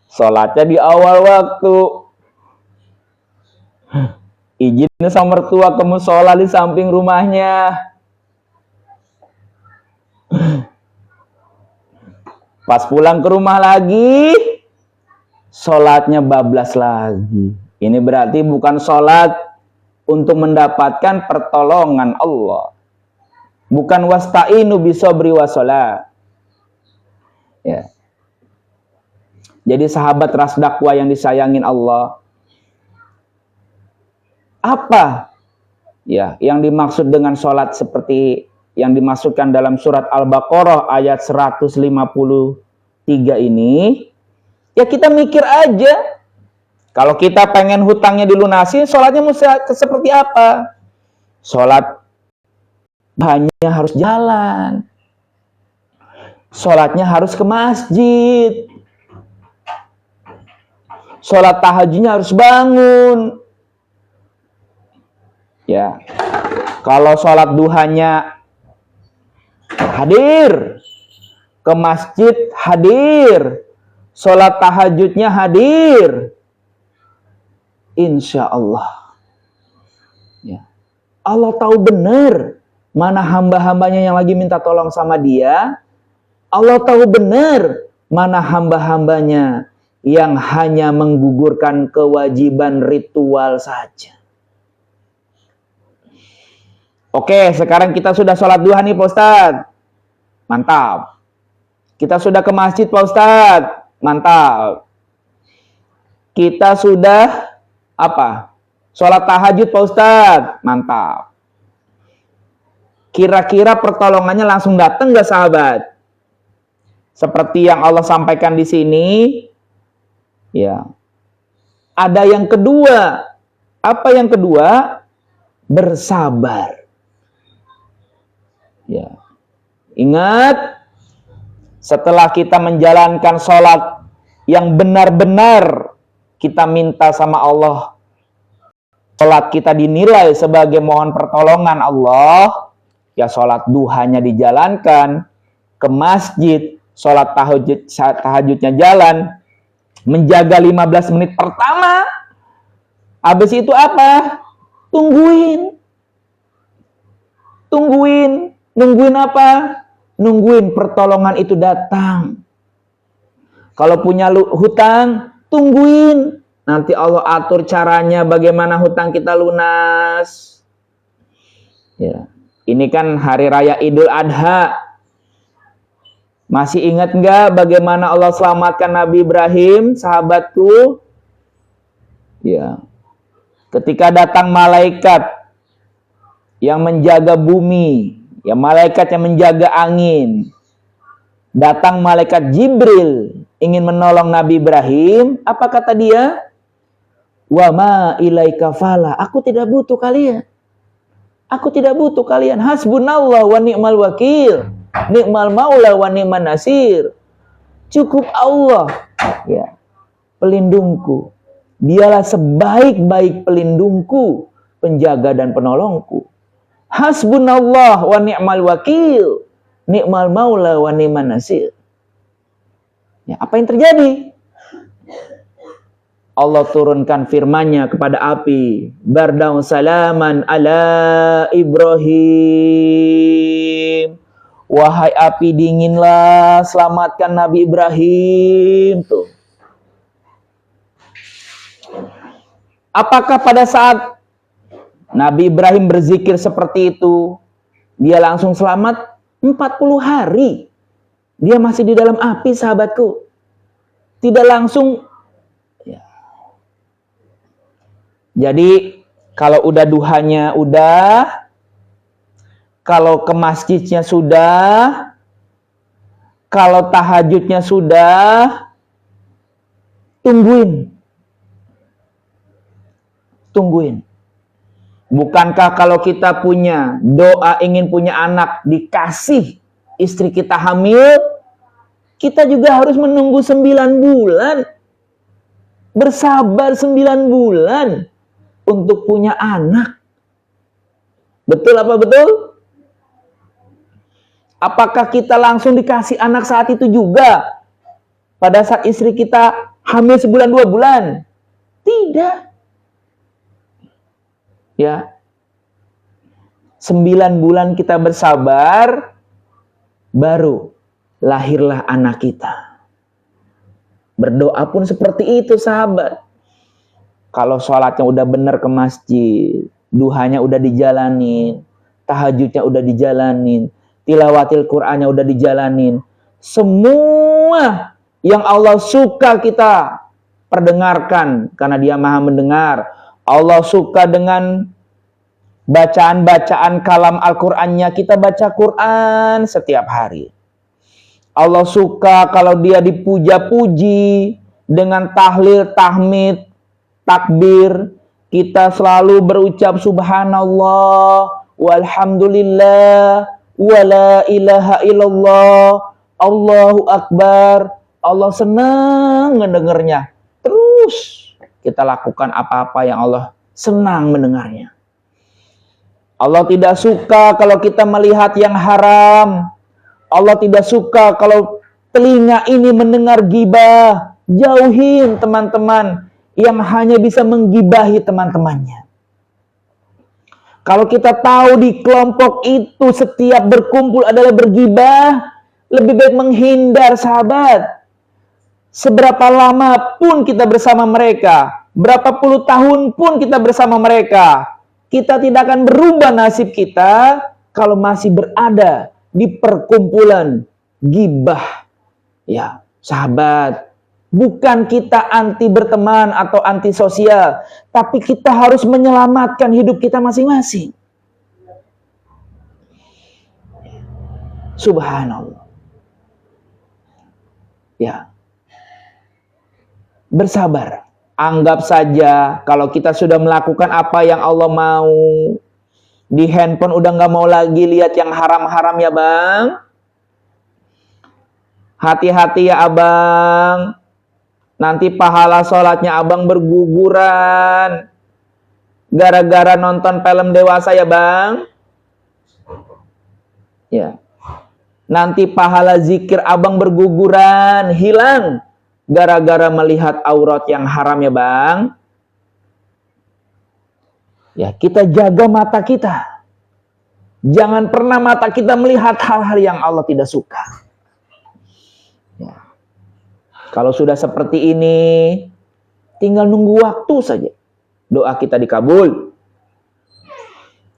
sholatnya di awal waktu. Izin sama mertua ke musola di samping rumahnya. Pas pulang ke rumah lagi, sholatnya bablas lagi. Ini berarti bukan sholat untuk mendapatkan pertolongan Allah. Bukan wasta'inu bisobri washolat. Ya. Jadi sahabat ras dakwah yang disayangin Allah, apa ya yang dimaksud dengan sholat seperti yang dimasukkan dalam surat Al-Baqarah ayat 153 ini? Ya kita mikir aja. Kalau kita pengen hutangnya dilunasi, sholatnya mesti seperti apa? Sholat hanya harus jalan. Sholatnya harus ke masjid. Sholat tahajudnya harus bangun. Ya, kalau sholat duhanya hadir, ke masjid hadir, sholat tahajudnya hadir, insya Allah. Ya. Allah tahu benar mana hamba-hambanya yang lagi minta tolong sama dia. Allah tahu benar mana hamba-hambanya yang hanya menggugurkan kewajiban ritual saja. Oke, sekarang kita sudah sholat duha nih Pak Ustadz. Mantap. Kita sudah ke masjid Pak Ustadz. Mantap. Kita sudah apa? Sholat tahajud Pak Ustadz. Mantap. Kira-kira pertolongannya langsung datang nggak sahabat? Seperti yang Allah sampaikan di sini. Ya. Ada yang kedua. Apa yang kedua? Bersabar. Ya. Ingat, setelah kita menjalankan sholat yang benar-benar kita minta sama Allah, sholat kita dinilai sebagai mohon pertolongan Allah, ya sholat duhanya dijalankan, ke masjid, sholat tahajudnya jalan, menjaga 15 menit pertama, habis itu apa? Tungguin. Nungguin apa? Nungguin pertolongan itu datang. Kalau punya hutang, tungguin. Nanti Allah atur caranya bagaimana hutang kita lunas. Ya. Ini kan hari raya Idul Adha. Masih ingat nggak bagaimana Allah selamatkan Nabi Ibrahim, sahabatku? Ya. Ketika datang malaikat yang menjaga bumi, ya malaikat yang menjaga angin. Datang malaikat Jibril ingin menolong Nabi Ibrahim, apa kata dia? Wa ma ilaika fala, aku tidak butuh kalian. Aku tidak butuh kalian. Hasbunallah wa ni'mal wakil. Ni'mal maula wa ni'man nasir. Cukup Allah, ya, pelindungku. Dialah sebaik-baik pelindungku, penjaga dan penolongku. Hasbunallah wa ni'mal wakil. Ni'mal maula wa ni'man nasir. Ya, apa yang terjadi? Allah turunkan firman-Nya kepada api, bardaun salaman ala Ibrahim. Wahai api dinginlah, selamatkan Nabi Ibrahim. Tuh. Apakah pada saat Nabi Ibrahim berzikir seperti itu, dia langsung selamat? 40 hari. Dia masih di dalam api, sahabatku. Tidak langsung. Jadi kalau udah duhanya udah, kalau ke masjidnya sudah, kalau tahajudnya sudah, tungguin. Bukankah kalau kita punya doa ingin punya anak, dikasih istri kita hamil, kita juga harus menunggu 9 bulan. Bersabar 9 bulan. Untuk punya anak. Betul apa betul? Apakah kita langsung dikasih anak saat itu juga? Pada saat istri kita hamil 1-2 bulan? Tidak. Ya. 9 bulan kita bersabar, baru lahirlah anak kita. Berdoa pun seperti itu, sahabat. Kalau sholatnya udah benar ke masjid, duhanya udah dijalanin, tahajudnya udah dijalanin, tilawatil Qur'annya udah dijalanin, semua yang Allah suka kita perdengarkan karena Dia Maha mendengar. Allah suka dengan bacaan-bacaan kalam Al-Qur'annya, kita baca Qur'an setiap hari. Allah suka kalau Dia dipuja-puji dengan tahlil, tahmid, takbir, kita selalu berucap subhanallah, walhamdulillah, wala ilaha illallah, Allahu akbar. Allah senang mendengarnya. Terus kita lakukan apa-apa yang Allah senang mendengarnya. Allah tidak suka kalau kita melihat yang haram. Allah tidak suka kalau telinga ini mendengar gibah. Jauhin teman-teman yang hanya bisa menggibahi teman-temannya. Kalau kita tahu di kelompok itu setiap berkumpul adalah bergibah, lebih baik menghindar, sahabat. Seberapa lama pun kita bersama mereka, berapa puluh tahun pun kita bersama mereka, kita tidak akan berubah nasib kita kalau masih berada di perkumpulan gibah. Ya, sahabat. Bukan kita anti berteman atau anti sosial, tapi kita harus menyelamatkan hidup kita masing-masing. Subhanallah. Ya. Bersabar. Anggap saja kalau kita sudah melakukan apa yang Allah mau, di handphone udah nggak mau lagi lihat yang haram-haram ya bang. Hati-hati ya abang. Nanti pahala sholatnya abang berguguran. Gara-gara nonton film dewasa ya bang. Ya. Nanti pahala zikir abang berguguran, hilang. Gara-gara melihat aurat yang haram ya bang. Ya, kita jaga mata kita. Jangan pernah mata kita melihat hal-hal yang Allah tidak suka. Kalau sudah seperti ini, tinggal nunggu waktu saja. Doa kita dikabul.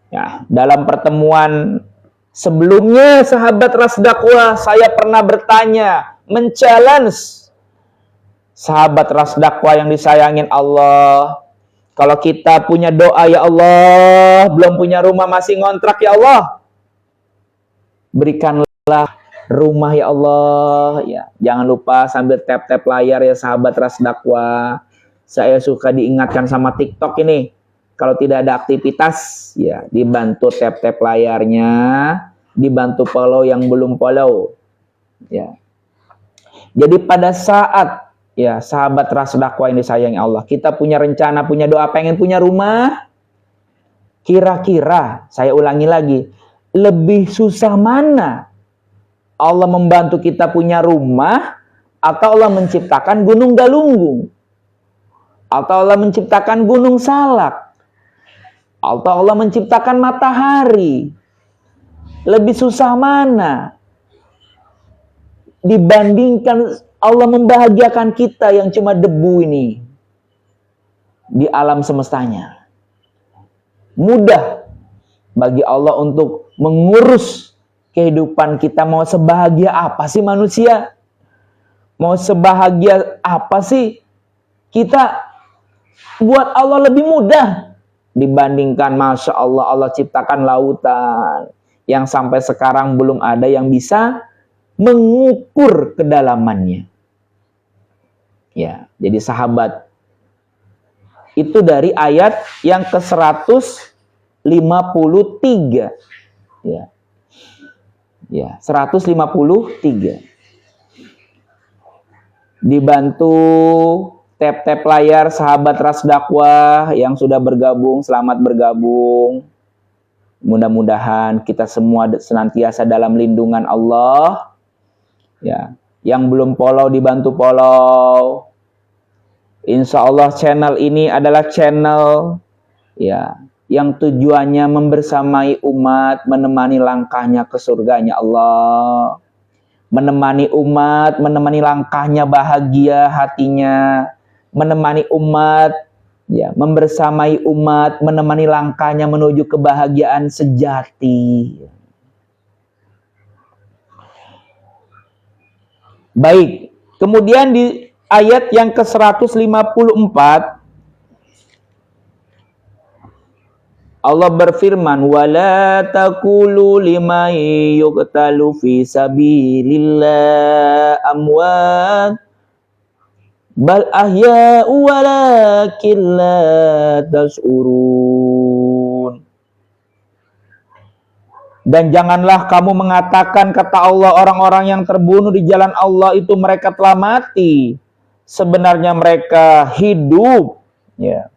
Ya, dalam pertemuan sebelumnya, sahabat Ras Dakwah, saya pernah bertanya, men-challenge sahabat Ras Dakwah yang disayangin Allah, Kalau kita punya doa, ya Allah, belum punya rumah masih ngontrak, ya Allah, berikanlah rumah, ya Allah. Ya, jangan lupa sambil tap-tap layar ya sahabat Ras Dakwah. Saya suka diingatkan sama TikTok ini. Kalau tidak ada aktivitas, ya dibantu tap-tap layarnya, dibantu follow yang belum follow. Ya. Jadi pada saat ya sahabat Ras Dakwah yang disayangi Allah, kita punya rencana, punya doa, pengen punya rumah, kira-kira, saya ulangi lagi, lebih susah mana? Allah membantu kita punya rumah, atau Allah menciptakan gunung galunggung, atau Allah menciptakan gunung salak, atau Allah menciptakan matahari? Lebih susah mana dibandingkan Allah membahagiakan kita yang cuma debu ini di alam semestanya? Mudah bagi Allah untuk mengurus kehidupan kita. Mau sebahagia apa sih manusia? Mau sebahagia apa sih kita? Buat Allah lebih mudah dibandingkan, Masya Allah, Allah ciptakan lautan yang sampai sekarang belum ada yang bisa mengukur kedalamannya. Ya, jadi sahabat, itu dari ayat yang ke-153. Ya. Ya, 153. Dibantu tap-tap layar sahabat Ras Dakwah yang sudah bergabung, selamat bergabung. Mudah-mudahan kita semua senantiasa dalam lindungan Allah. Ya, yang belum follow dibantu follow. Insya Allah channel ini adalah channel ya yang tujuannya membersamai umat, menemani langkahnya ke surganya Allah, menemani umat, menemani langkahnya bahagia hatinya, menemani umat, ya, membersamai umat, menemani langkahnya menuju kebahagiaan sejati. Baik, kemudian di ayat yang ke-154 Allah berfirman, wala taqulu liman yuqtalu fi sabilillah amwat bal ahya'u walakin la tash'urun. Dan janganlah kamu mengatakan, kata Allah, orang-orang yang terbunuh di jalan Allah itu mereka telah mati. Sebenarnya mereka hidup, ya.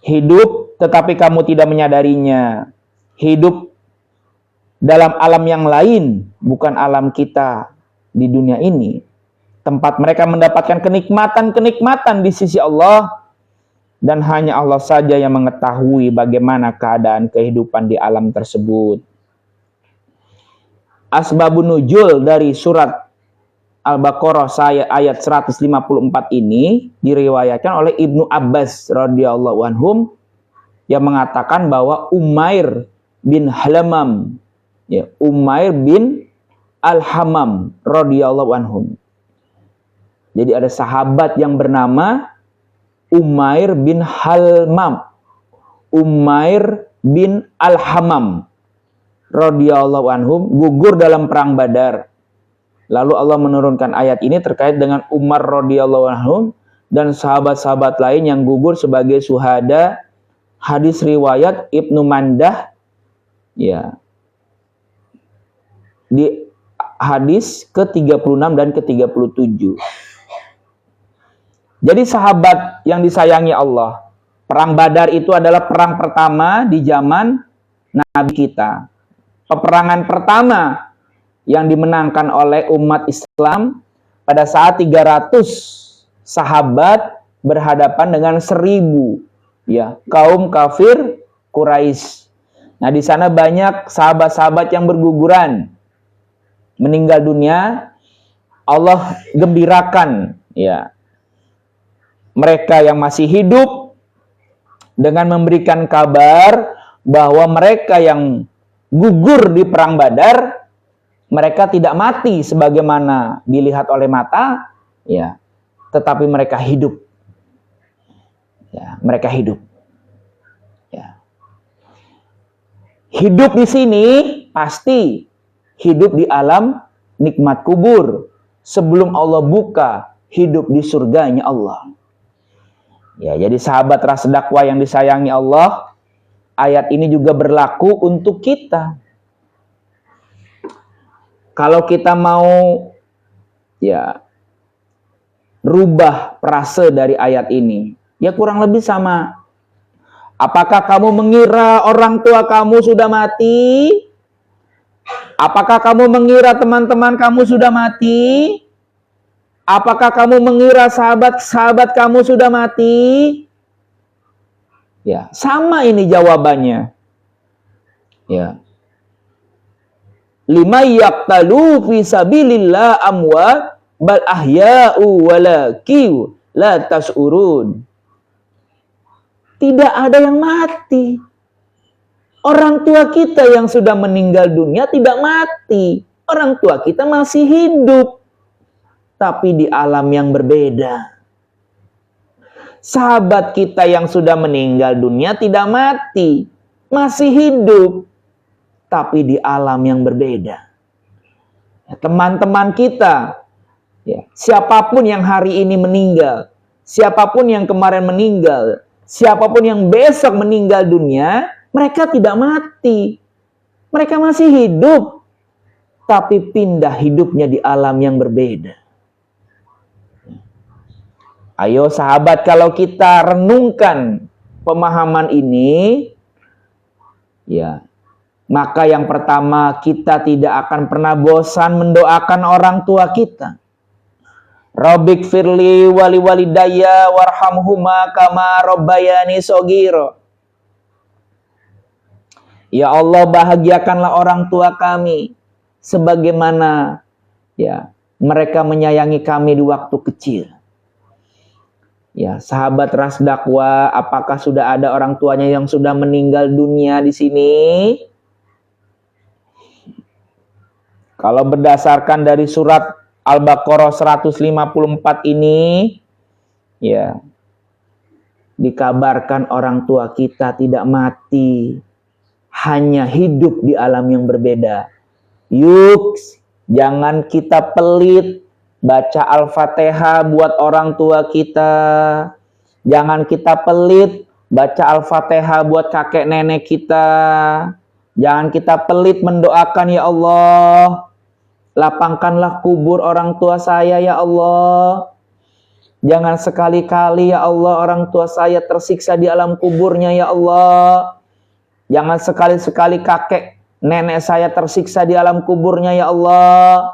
Hidup tetapi kamu tidak menyadarinya. Hidup dalam alam yang lain, bukan alam kita di dunia ini. Tempat mereka mendapatkan kenikmatan-kenikmatan di sisi Allah. Dan hanya Allah saja yang mengetahui bagaimana keadaan kehidupan di alam tersebut. Asbabun nuzul dari surat Al-Baqarah ayat 154 ini diriwayatkan oleh Ibnu Abbas radhiyallahu anhum yang mengatakan bahwa Umair bin Halamam, ya, Umair bin Al-Hamam radhiyallahu anhum. Jadi ada sahabat yang bernama Umair bin Halmam, Umair bin Al-Hamam radhiyallahu anhum gugur dalam perang Badar. Lalu Allah menurunkan ayat ini terkait dengan Umar radhiyallahu anhum dan sahabat-sahabat lain yang gugur sebagai syuhada. Hadis riwayat Ibnu Mandah, ya, di hadis ke-36 dan ke-37. Jadi sahabat yang disayangi Allah, perang Badar itu adalah perang pertama di zaman Nabi kita. Peperangan pertama yang dimenangkan oleh umat Islam pada saat 300 sahabat berhadapan dengan 1000 ya kaum kafir Quraisy. Nah, di sana banyak sahabat-sahabat yang berguguran, meninggal dunia. Allah gembirakan ya mereka yang masih hidup dengan memberikan kabar bahwa mereka yang gugur di perang Badar, mereka tidak mati sebagaimana dilihat oleh mata, ya, tetapi mereka hidup. Ya, mereka hidup. Ya. Hidup di sini pasti hidup di alam nikmat kubur. Sebelum Allah buka, hidup di surganya Allah. Ya, jadi sahabat Ras Dakwah yang disayangi Allah, ayat ini juga berlaku untuk kita. Kalau kita mau ya rubah frase dari ayat ini, ya kurang lebih sama. Apakah kamu mengira orang tua kamu sudah mati? Apakah kamu mengira teman-teman kamu sudah mati? Apakah kamu mengira sahabat-sahabat kamu sudah mati? Ya, sama ini jawabannya. Ya. Lima yaqtalu fi sabilillah amwat bal ahya'u walakin la tash'urun. Tidak ada yang mati. Orang tua kita yang sudah meninggal dunia tidak mati. Orang tua kita masih hidup. Tapi di alam yang berbeda. Sahabat kita yang sudah meninggal dunia tidak mati. Masih hidup. Tapi di alam yang berbeda. Teman-teman kita. Ya, siapapun yang hari ini meninggal. Siapapun yang kemarin meninggal. Siapapun yang besok meninggal dunia, mereka tidak mati. Mereka masih hidup. Tapi pindah hidupnya di alam yang berbeda. Ayo sahabat, kalau kita renungkan pemahaman ini, ya, maka yang pertama kita tidak akan pernah bosan mendoakan orang tua kita. Rabbik firli wali walidayya warhamhuma kama rabbayani shogiro. Ya Allah, bahagiakanlah orang tua kami sebagaimana ya mereka menyayangi kami di waktu kecil. Ya, sahabat Ras Dakwah, apakah sudah ada orang tuanya yang sudah meninggal dunia di sini? Kalau berdasarkan dari surat Al-Baqarah 154 ini, ya, dikabarkan orang tua kita tidak mati, hanya hidup di alam yang berbeda. Yuk, jangan kita pelit baca Al-Fatihah buat orang tua kita. Jangan kita pelit baca Al-Fatihah buat kakek nenek kita. Jangan kita pelit mendoakan, ya Allah, lapangkanlah kubur orang tua saya, ya Allah. Jangan sekali-kali, ya Allah, orang tua saya tersiksa di alam kuburnya, ya Allah. Jangan sekali-sekali kakek nenek saya tersiksa di alam kuburnya, ya Allah.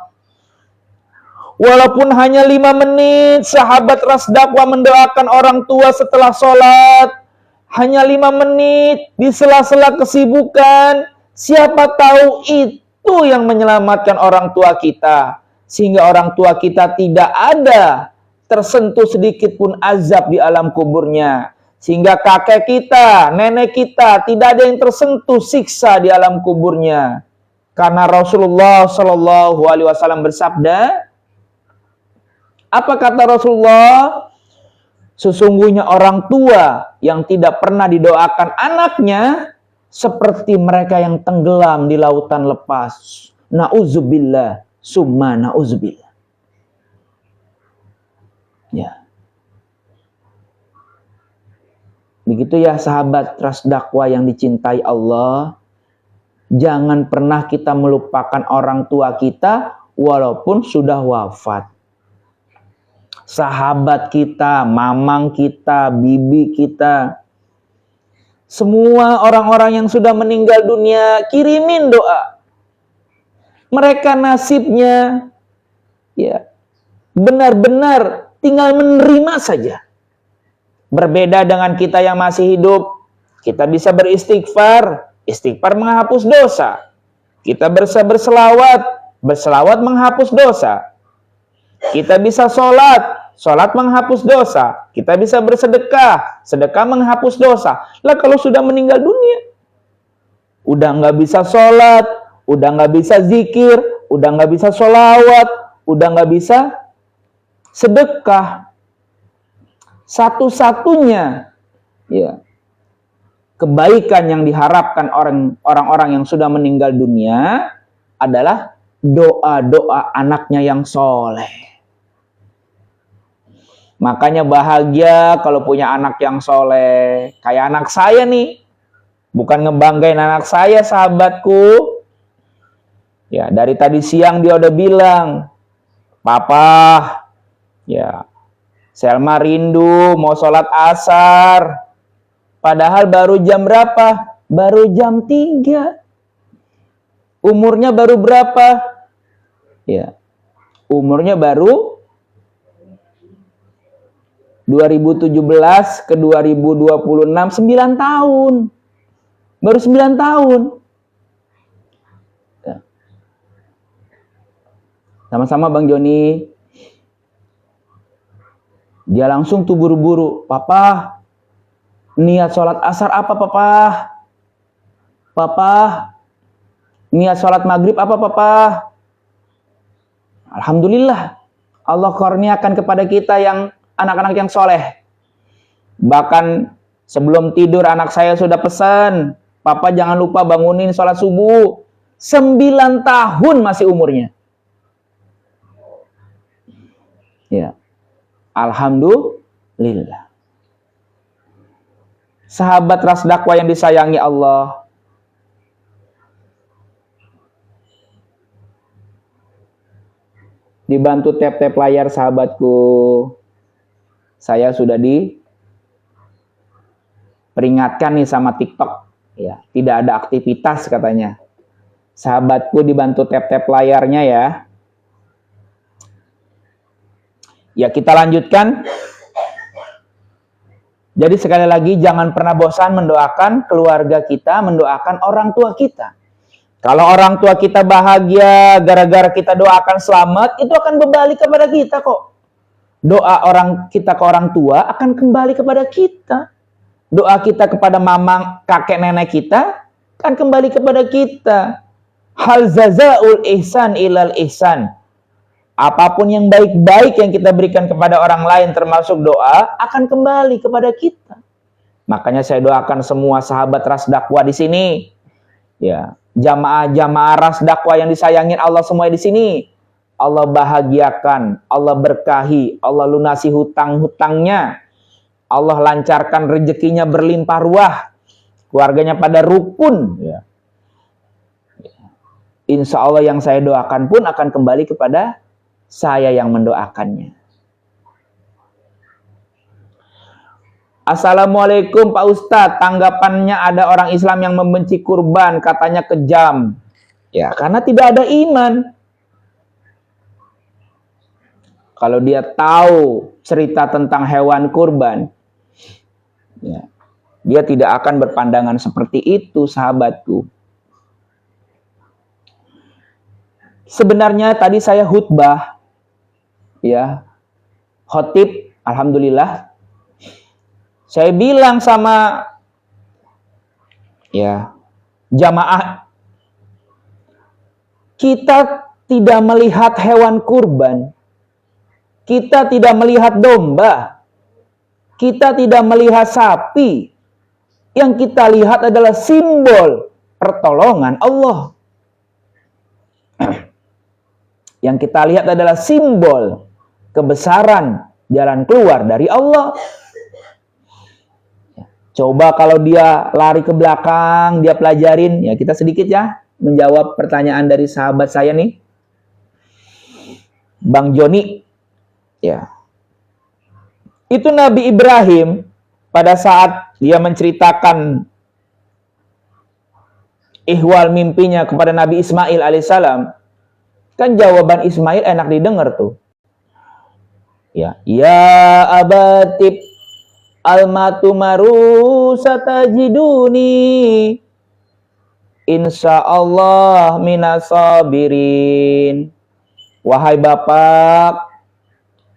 Walaupun hanya 5 menit, sahabat Ras Dakwah mendoakan orang tua setelah sholat. Hanya 5 menit, di sela-sela kesibukan. Siapa tahu itu yang menyelamatkan orang tua kita. Sehingga orang tua kita tidak ada tersentuh sedikit pun azab di alam kuburnya. Sehingga kakek kita, nenek kita tidak ada yang tersentuh siksa di alam kuburnya. Karena Rasulullah Shallallahu Alaihi Wasallam bersabda, apa kata Rasulullah? Sesungguhnya orang tua yang tidak pernah didoakan anaknya seperti mereka yang tenggelam di lautan lepas. Na'udzubillah, summa na'udzubillah. Ya. Begitu ya sahabat Ras Dakwah yang dicintai Allah. Jangan pernah kita melupakan orang tua kita walaupun sudah wafat. Sahabat kita, mamang kita, bibi kita, semua orang-orang yang sudah meninggal dunia, kirimin doa. Mereka nasibnya ya benar-benar tinggal menerima saja. Berbeda dengan kita yang masih hidup, kita bisa beristighfar, istighfar menghapus dosa. Kita bisa berselawat, berselawat menghapus dosa. Kita bisa sholat, sholat menghapus dosa. Kita bisa bersedekah, sedekah menghapus dosa. Lah kalau sudah meninggal dunia, udah nggak bisa sholat, udah nggak bisa zikir, udah nggak bisa sholawat, udah nggak bisa sedekah. Satu-satunya Ya. Kebaikan yang diharapkan orang-orang yang sudah meninggal dunia adalah doa-doa anaknya yang soleh. Makanya bahagia kalau punya anak yang soleh. Kayak anak saya nih. Bukan ngebanggain anak saya, sahabatku. Ya, dari tadi siang dia udah bilang, Papa, ya, Selma rindu mau sholat asar. Padahal baru jam berapa? Baru jam 3. Umurnya baru berapa? Ya, umurnya baru 2017 ke 2026, 9 tahun. Baru 9 tahun. Ya. Sama-sama Bang Joni. Dia langsung tuh buru-buru. Papa, niat sholat asar apa Papa? Papa, niat sholat maghrib apa Papa? Alhamdulillah, Allah kurniakan kepada kita yang anak-anak yang soleh. Bahkan sebelum tidur anak saya sudah pesan, Papa jangan lupa bangunin sholat subuh. 9 tahun masih umurnya. Ya, alhamdulillah. Sahabat ras dakwah yang disayangi Allah, dibantu tap-tap layar sahabatku. Saya sudah diperingatkan nih sama TikTok, ya, tidak ada aktivitas katanya. Sahabatku dibantu tap-tap layarnya ya. Ya, kita lanjutkan. Jadi sekali lagi jangan pernah bosan mendoakan keluarga kita, mendoakan orang tua kita. Kalau orang tua kita bahagia gara-gara kita doakan selamat, itu akan kembali kepada kita kok. Doa orang kita ke orang tua akan kembali kepada kita. Doa kita kepada mama, kakek, nenek kita akan kembali kepada kita. Hal jazaul ihsan ilal ihsan. Apapun yang baik-baik yang kita berikan kepada orang lain termasuk doa akan kembali kepada kita. Makanya saya doakan semua sahabat ras dakwah di sini. Ya, jamaah-jamaah ras dakwah yang disayangin Allah semua di sini. Allah bahagiakan, Allah berkahi, Allah lunasi hutang-hutangnya. Allah lancarkan rezekinya berlimpah ruah. Keluarganya pada rukun, ya. Insya Allah yang saya doakan pun akan kembali kepada saya yang mendoakannya. Assalamualaikum Pak Ustadz, tanggapannya ada orang Islam yang membenci kurban, katanya kejam. Ya, karena tidak ada iman. Kalau dia tahu cerita tentang hewan kurban, ya, dia tidak akan berpandangan seperti itu, sahabatku. Sebenarnya tadi saya khutbah, ya, khotib, alhamdulillah. Saya bilang sama, ya, jamaah, kita tidak melihat hewan kurban, kita tidak melihat domba, kita tidak melihat sapi. Yang kita lihat adalah simbol pertolongan Allah. Yang kita lihat adalah simbol kebesaran jalan keluar dari Allah. Coba kalau dia lari ke belakang, dia pelajarin, ya kita sedikit ya menjawab pertanyaan dari sahabat saya nih, Bang Joni. Ya, itu Nabi Ibrahim pada saat dia menceritakan ihwal mimpinya kepada Nabi Ismail alaihissalam, kan jawaban Ismail enak didengar tuh. Ya, ya abatib almatu maru satajiduni insyaallah minasabirin. Wahai bapak,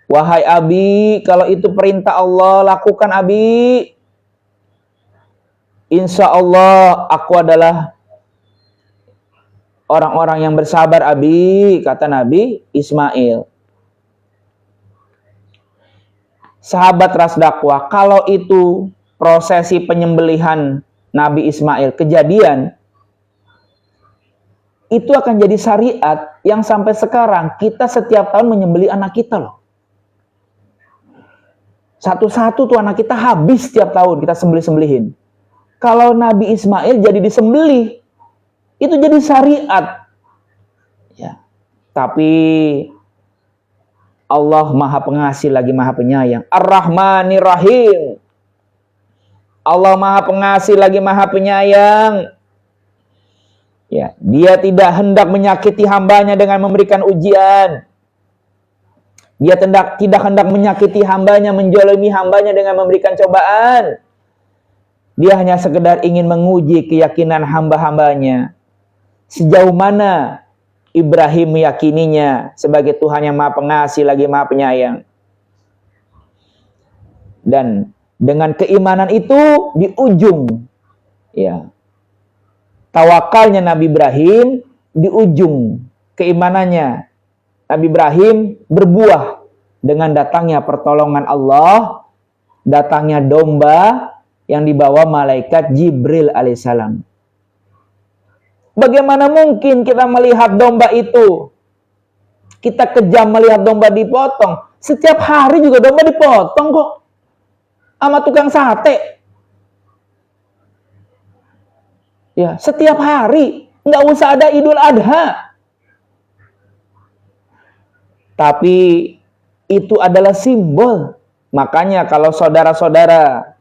wahai abi, kalau itu perintah Allah, lakukan abi. Insya Allah aku adalah orang-orang yang bersabar abi, kata Nabi Ismail. Sahabat ras dakwah, kalau itu prosesi penyembelihan Nabi Ismail, kejadian, itu akan jadi syariat yang sampai sekarang kita setiap tahun menyembelih anak kita loh. Satu-satu tuh anak kita habis setiap tahun kita sembelih-sembelihin. Kalau Nabi Ismail jadi disembelih, itu jadi syariat. Ya. Tapi Allah Maha Pengasih lagi Maha Penyayang. Ar-Rahmanir Rahim. Allah Maha Pengasih lagi Maha Penyayang. Ya, Dia tidak hendak menyakiti hambanya dengan memberikan ujian. Dia tidak hendak menyakiti hambanya, menzalimi hambanya dengan memberikan cobaan. Dia hanya sekedar ingin menguji keyakinan hamba-hambanya. Sejauh mana Ibrahim meyakininya sebagai Tuhan yang Maha Pengasih lagi Maha Penyayang. Dan dengan keimanan itu di ujung, ya, tawakalnya Nabi Ibrahim, di ujung keimanannya Nabi Ibrahim berbuah dengan datangnya pertolongan Allah, datangnya domba yang dibawa malaikat Jibril alaihissalam. Bagaimana mungkin kita melihat domba itu? Kita kejam melihat domba dipotong. Setiap hari juga domba dipotong kok sama tukang sate. Ya, setiap hari, nggak usah ada Idul Adha. Tapi itu adalah simbol. Makanya kalau saudara-saudara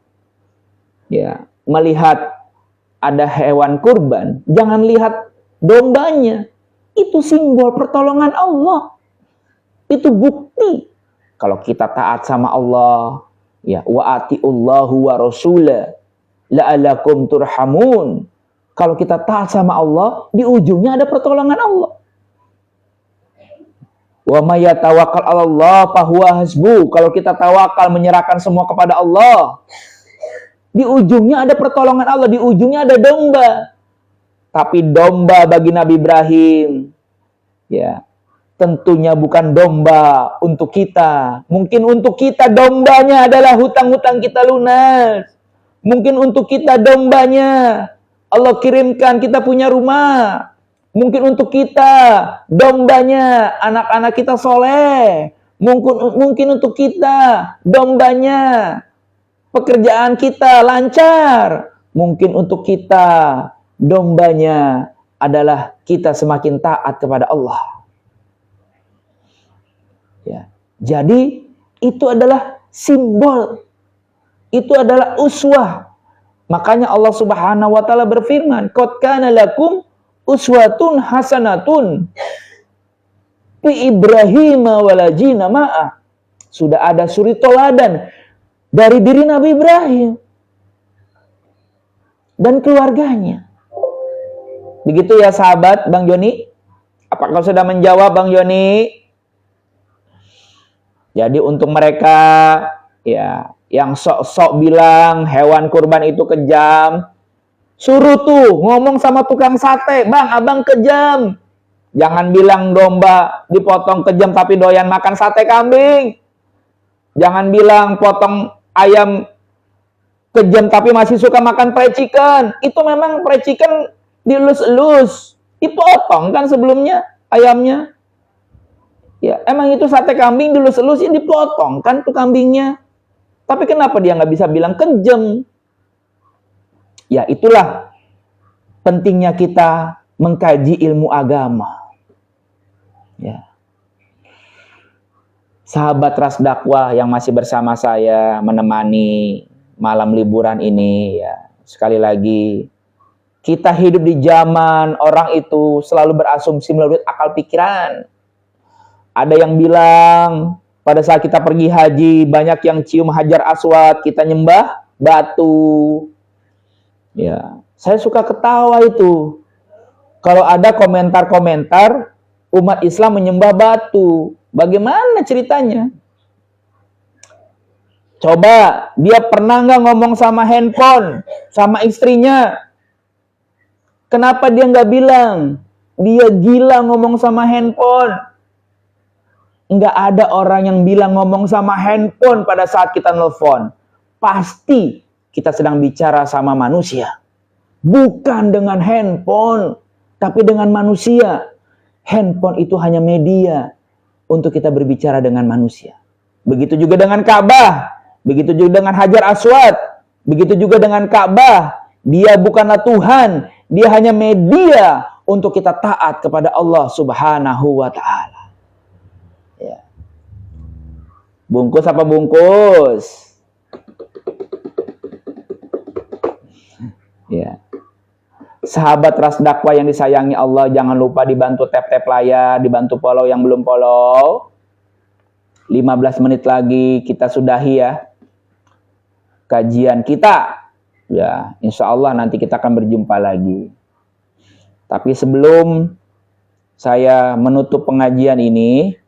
ya melihat ada hewan kurban, jangan lihat dombanya. Itu simbol pertolongan Allah. Itu bukti kalau kita taat sama Allah. Ya, wa atiullahu wa rasulah la'alakum turhamun. Kalau kita taat sama Allah, di ujungnya ada pertolongan Allah. Wa may yatawakkal 'alallah fahuwa hasbuh. Kalau kita tawakal menyerahkan semua kepada Allah, di ujungnya ada pertolongan Allah, di ujungnya ada domba. Tapi domba bagi Nabi Ibrahim, ya, tentunya bukan domba untuk kita. Mungkin untuk kita dombanya adalah hutang-hutang kita lunas. Mungkin untuk kita dombanya Allah kirimkan kita punya rumah. Mungkin untuk kita dombanya anak-anak kita soleh. Mungkin untuk kita dombanya pekerjaan kita lancar. Mungkin untuk kita dombanya adalah kita semakin taat kepada Allah. Ya. Jadi itu adalah simbol. Itu adalah uswah. Makanya Allah Subhanahu wa taala berfirman, "Qad kana lakum uswatun hasanatun fi Ibrahim waladzina ma'ah." Sudah ada suri toladan dari diri Nabi Ibrahim dan keluarganya. Begitu ya sahabat Bang Joni? Apakah sudah menjawab Bang Joni? Jadi untuk mereka ya yang sok-sok bilang hewan kurban itu kejam, suruh tuh ngomong sama tukang sate, "Bang, abang kejam." Jangan bilang domba dipotong kejam tapi doyan makan sate kambing. Jangan bilang potong ayam kejam tapi masih suka makan fried chicken. Itu memang fried chicken dilus-elus, dipotong kan sebelumnya ayamnya. Ya, emang itu sate kambing dilus-elus, dipotong kan tuh kambingnya. Tapi kenapa dia nggak bisa bilang kejam? Ya itulah pentingnya kita mengkaji ilmu agama. Ya. Sahabat Ras Dakwah yang masih bersama saya menemani malam liburan ini, ya sekali lagi kita hidup di zaman orang itu selalu berasumsi melalui akal pikiran. Ada yang bilang pada saat kita pergi haji, banyak yang cium hajar aswad, kita nyembah batu. Ya, saya suka ketawa itu. Kalau ada komentar-komentar umat Islam menyembah batu, bagaimana ceritanya? Coba, dia pernah nggak ngomong sama handphone, sama istrinya? Kenapa dia nggak bilang? Dia gila ngomong sama handphone. Nggak ada orang yang bilang ngomong sama handphone pada saat kita nelfon. Pasti kita sedang bicara sama manusia. Bukan dengan handphone, tapi dengan manusia. Handphone itu hanya media untuk kita berbicara dengan manusia. Begitu juga dengan Ka'bah, begitu juga dengan Hajar Aswad, begitu juga dengan Ka'bah. Dia bukanlah Tuhan, dia hanya media untuk kita taat kepada Allah Subhanahu wa Ta'ala. Ya. Bungkus apa bungkus? Ya. Sahabat Ras Dakwah yang disayangi Allah, jangan lupa dibantu tap-tap layar, dibantu follow yang belum follow. 15 menit lagi kita sudahi ya kajian kita. Ya, insya Allah nanti kita akan berjumpa lagi. Tapi sebelum saya menutup pengajian ini,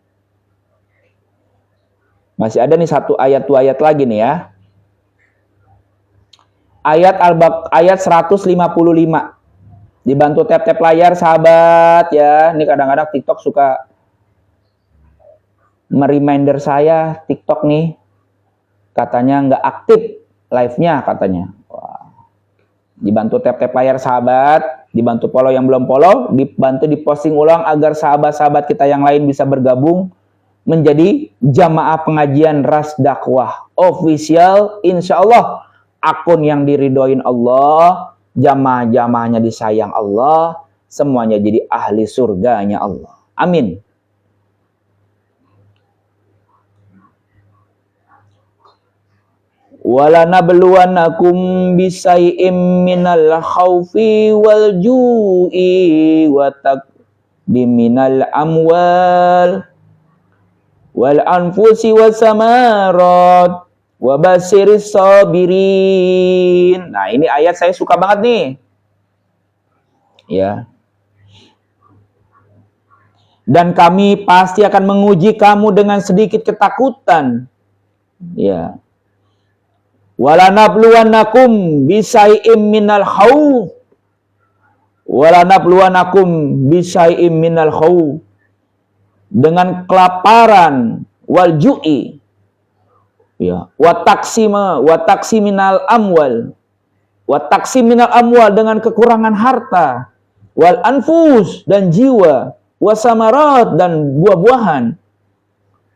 masih ada nih satu ayat, dua ayat lagi nih ya. Ayat 155. Dibantu tap-tap layar sahabat ya. Ini kadang-kadang TikTok suka mereminder saya, TikTok nih katanya nggak aktif live-nya katanya. Wah. Dibantu tap-tap layar sahabat, dibantu follow yang belum follow, dibantu diposting ulang agar sahabat-sahabat kita yang lain bisa bergabung menjadi jamaah pengajian Ras Dakwah official. Insya Allah akun yang diridhoin Allah, jamaah-jamaahnya disayang Allah, semuanya jadi ahli surganya Allah. Amin. Walanabluwannakum bisai'im minal khaufi wal ju'i wa taqdiminal amwal wal anfusi wasamarat wa basiris sabirin. Nah, ini ayat saya suka banget nih. Ya. Dan kami pasti akan menguji kamu dengan sedikit ketakutan. Ya. Walanabluwannakum bisai'im minal khawf. Walanabluwannakum bisai'im minal khawf. Dengan kelaparan wal ju'i. Ya, wa taksiminal amwal. Wa taksiminal amwal dengan kekurangan harta. Wal anfus dan jiwa. Wa samarat dan buah-buahan.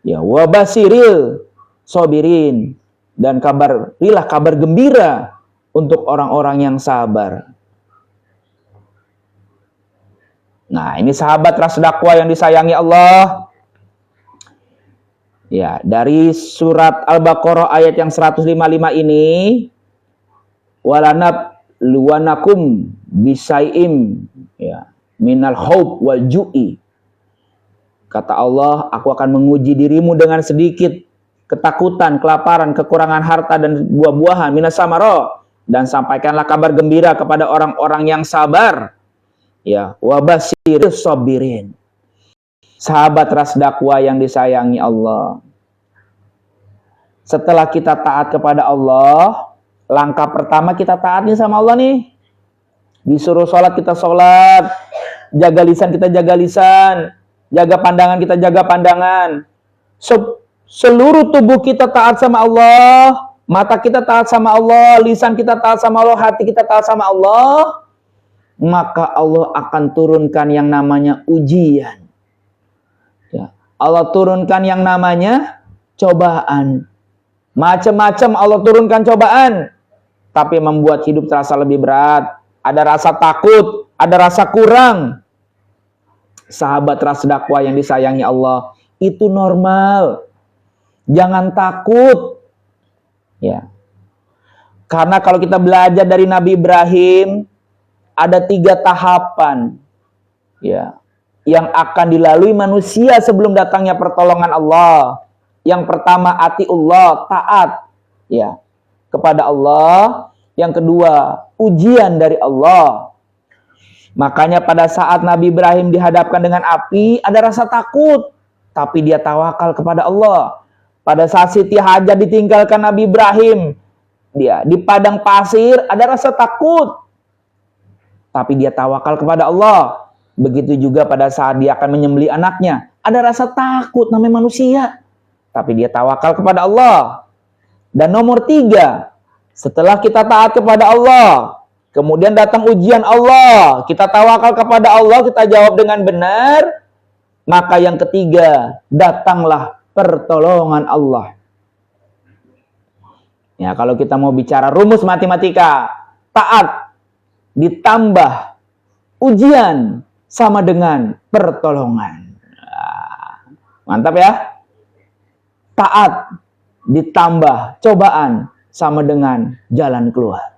Ya, wa basiril sabirin. Dan berilah kabar gembira untuk orang-orang yang sabar. Nah, ini sahabat Ras Dakwah yang disayangi Allah. Ya, dari surat Al-Baqarah ayat yang 155 ini, walanabluwannakum bisai'im ya minal khauf wal ju'i. Kata Allah, aku akan menguji dirimu dengan sedikit ketakutan, kelaparan, kekurangan harta dan buah-buahan, minas samara, dan sampaikanlah kabar gembira kepada orang-orang yang sabar. Ya, wabasirus sabirin. Sahabat Ras Dakwah yang disayangi Allah. Setelah kita taat kepada Allah, langkah pertama kita taat nih sama Allah nih. Disuruh sholat kita sholat, jaga lisan kita jaga lisan, jaga pandangan kita jaga pandangan. Seluruh tubuh kita taat sama Allah, mata kita taat sama Allah, lisan kita taat sama Allah, hati kita taat sama Allah, maka Allah akan turunkan yang namanya ujian. Ya, Allah turunkan yang namanya cobaan. Macam-macam Allah turunkan cobaan, tapi membuat hidup terasa lebih berat. Ada rasa takut, ada rasa kurang. Sahabat Ras Dakwah yang disayangi Allah, itu normal. Jangan takut. Ya. Karena kalau kita belajar dari Nabi Ibrahim, ada 3 tahapan ya yang akan dilalui manusia sebelum datangnya pertolongan Allah. Yang pertama atiullah, taat ya kepada Allah. Yang kedua, ujian dari Allah. Makanya pada saat Nabi Ibrahim dihadapkan dengan api, ada rasa takut, tapi dia tawakal kepada Allah. Pada saat Siti Hajar ditinggalkan Nabi Ibrahim, dia di padang pasir, ada rasa takut, tapi dia tawakal kepada Allah. Begitu juga pada saat dia akan menyembelih anaknya, ada rasa takut, namanya manusia, tapi dia tawakal kepada Allah. Dan nomor 3, Setelah kita taat kepada Allah, kemudian datang ujian Allah, kita tawakal kepada Allah, kita jawab dengan benar, maka yang ketiga, datanglah pertolongan Allah. Ya, kalau kita mau bicara rumus matematika, taat ditambah ujian sama dengan pertolongan. Mantap ya. Taat ditambah cobaan sama dengan jalan keluar.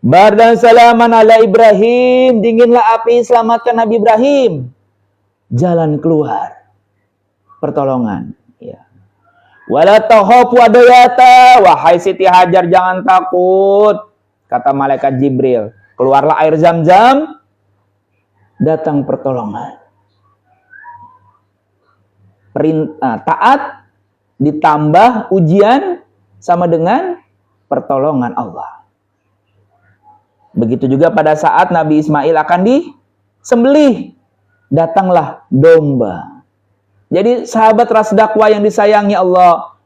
Bardan salaman ala Ibrahim, dinginlah api, selamatkan Nabi Ibrahim. Jalan keluar, pertolongan. Ya. Wala tahafu adayata, wahai Siti Hajar jangan takut, kata malaikat Jibril. Keluarlah air Zam-Zam, datang pertolongan. Perintah taat ditambah ujian sama dengan pertolongan Allah. Begitu juga pada saat Nabi Ismail akan disembelih, datanglah domba. Jadi sahabat Ras Dakwah yang disayangi Allah,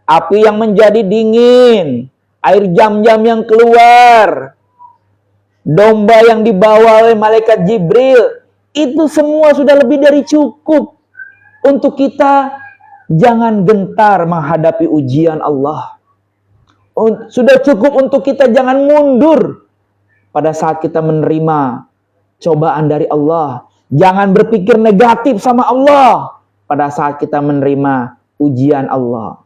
api yang menjadi dingin, air Zam-Zam yang keluar, domba yang dibawa oleh malaikat Jibril, itu semua sudah lebih dari cukup untuk kita jangan gentar menghadapi ujian Allah. Sudah cukup untuk kita jangan mundur pada saat kita menerima cobaan dari Allah. Jangan berpikir negatif sama Allah pada saat kita menerima ujian Allah.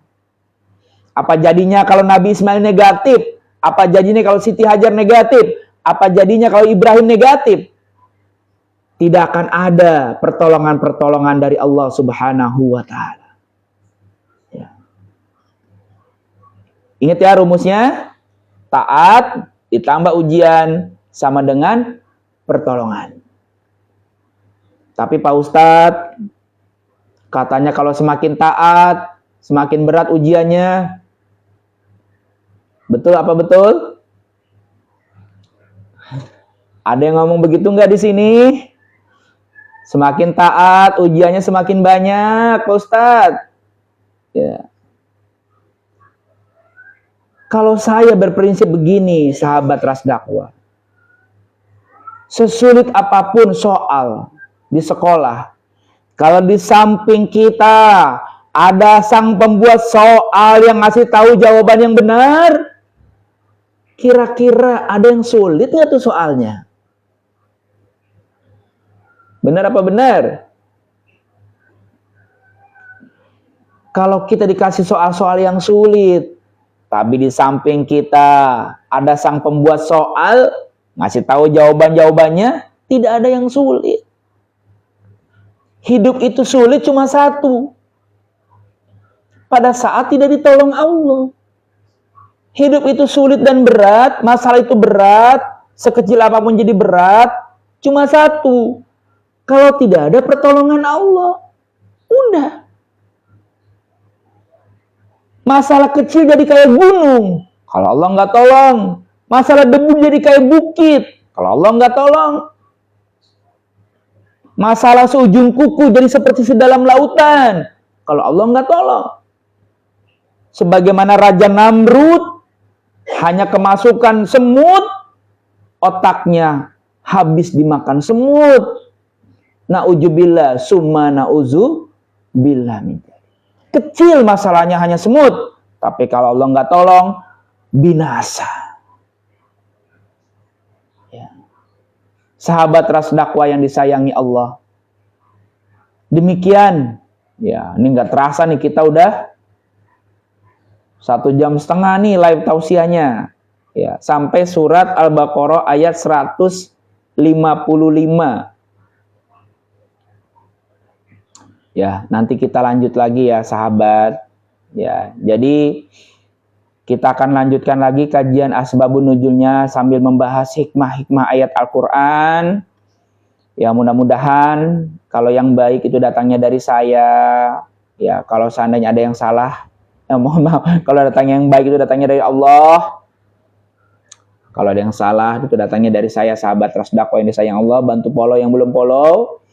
Apa jadinya kalau Nabi Ismail negatif? Apa jadinya kalau Siti Hajar negatif? Apa jadinya kalau Ibrahim negatif? Tidak akan ada pertolongan-pertolongan dari Allah Subhanahu wa Ta'ala. Ya. Ingat ya rumusnya, taat ditambah ujian sama dengan pertolongan. Tapi Pak Ustadz, katanya kalau semakin taat, semakin berat ujiannya. Betul apa betul? Ada yang ngomong begitu nggak di sini? Semakin taat, ujiannya semakin banyak, Pak Ustadz. Ya. Kalau saya berprinsip begini, sahabat Ras Dakwah, sesulit apapun soal di sekolah, kalau di samping kita ada sang pembuat soal yang ngasih tahu jawaban yang benar, kira-kira ada yang sulit nggak tuh soalnya? Benar apa benar? Kalau kita dikasih soal-soal yang sulit, tapi di samping kita ada sang pembuat soal ngasih tahu jawaban-jawabannya, tidak ada yang sulit. Hidup itu sulit cuma satu. Pada saat tidak ditolong Allah. Hidup itu sulit dan berat, masalah itu berat, sekecil apapun jadi berat, cuma satu. Kalau tidak ada pertolongan Allah, udah. Masalah kecil jadi kayak gunung, kalau Allah nggak tolong. Masalah debu jadi kayak bukit, kalau Allah nggak tolong. Masalah seujung kuku jadi seperti sedalam lautan, kalau Allah nggak tolong. Sebagaimana Raja Namrud hanya kemasukan semut, otaknya habis dimakan semut. Na'udzubillah summa na'udzubillah min dzalik. Kecil masalahnya hanya semut, tapi kalau Allah nggak tolong, binasa. Ya. Sahabat Ras Dakwah yang disayangi Allah. Demikian, ya ini nggak terasa nih kita udah 1,5 jam nih live tausiahnya. Ya, sampai surat Al-Baqarah ayat 155. Ya, nanti kita lanjut lagi ya sahabat. Ya, jadi kita akan lanjutkan lagi kajian asbabun nuzulnya sambil membahas hikmah-hikmah ayat Al-Qur'an. Ya, mudah-mudahan kalau yang baik itu datangnya dari saya. Ya, kalau seandainya ada yang salah, ya mohon maaf. Kalau datangnya yang baik itu datangnya dari Allah. Kalau ada yang salah itu datangnya dari saya, sahabat Ras Dakwah yang disayang Allah. Bantu follow yang belum follow.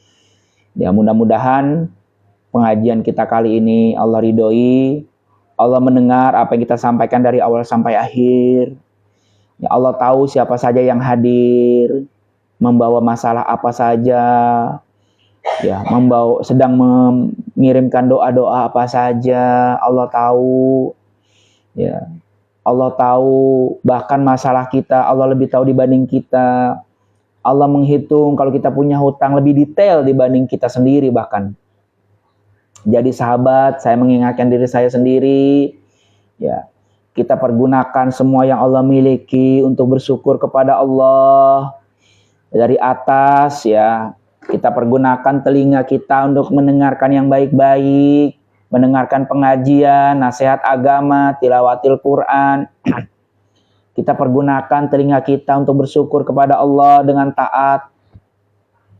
Ya, mudah-mudahan pengajian kita kali ini Allah ridhoi, Allah mendengar apa yang kita sampaikan dari awal sampai akhir. Ya, Allah tahu siapa saja yang hadir, membawa masalah apa saja, ya, sedang mengirimkan doa-doa apa saja. Allah tahu, ya, Allah tahu bahkan masalah kita, Allah lebih tahu dibanding kita. Allah menghitung kalau kita punya hutang lebih detail dibanding kita sendiri bahkan. Jadi sahabat, saya mengingatkan diri saya sendiri, ya, kita pergunakan semua yang Allah miliki untuk bersyukur kepada Allah. Dari atas, ya, kita pergunakan telinga kita untuk mendengarkan yang baik-baik, mendengarkan pengajian, nasihat agama, tilawatil Quran. Kita pergunakan telinga kita untuk bersyukur kepada Allah dengan taat.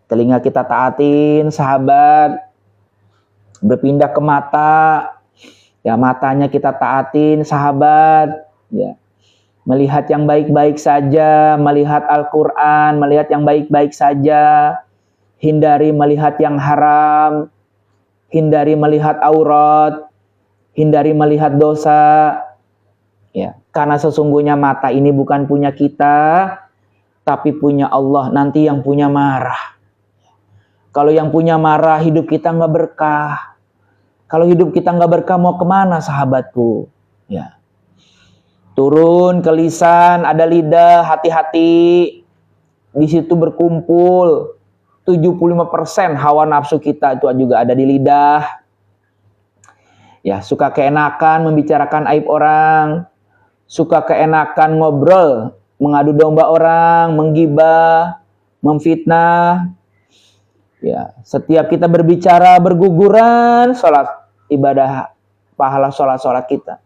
Telinga kita taatin, sahabat. Berpindah ke mata, ya, matanya kita taatin, sahabat, ya. Melihat yang baik-baik saja, melihat Al-Quran, melihat yang baik-baik saja. Hindari melihat yang haram, hindari melihat aurat, hindari melihat dosa. Ya, karena sesungguhnya mata ini bukan punya kita, tapi punya Allah, nanti yang punya marah. Kalau yang punya marah, hidup kita nggak berkah. Kalau hidup kita nggak berkah, mau kemana sahabatku? Ya. Turun ke lisan, ada lidah, hati-hati. Di situ berkumpul 75% hawa nafsu kita itu juga ada di lidah. Ya, suka keenakan membicarakan aib orang, suka keenakan ngobrol, mengadu domba orang, menggibah, memfitnah. Ya, setiap kita berbicara berguguran salat ibadah pahala salat kita.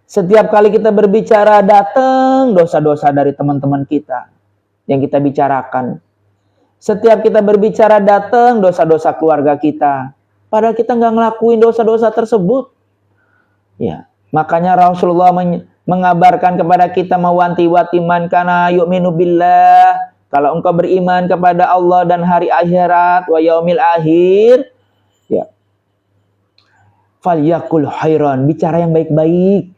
Setiap kali kita berbicara datang dosa-dosa dari teman-teman kita yang kita bicarakan. Setiap kita berbicara datang dosa-dosa keluarga kita. Padahal kita nggak ngelakuin dosa-dosa tersebut. Ya, makanya Rasulullah mengabarkan kepada kita mawanti-wati man kana yu'minu billah. Kalau engkau beriman kepada Allah dan hari akhirat wa yaumil akhir, ya, falyakul khairan, bicara yang baik-baik.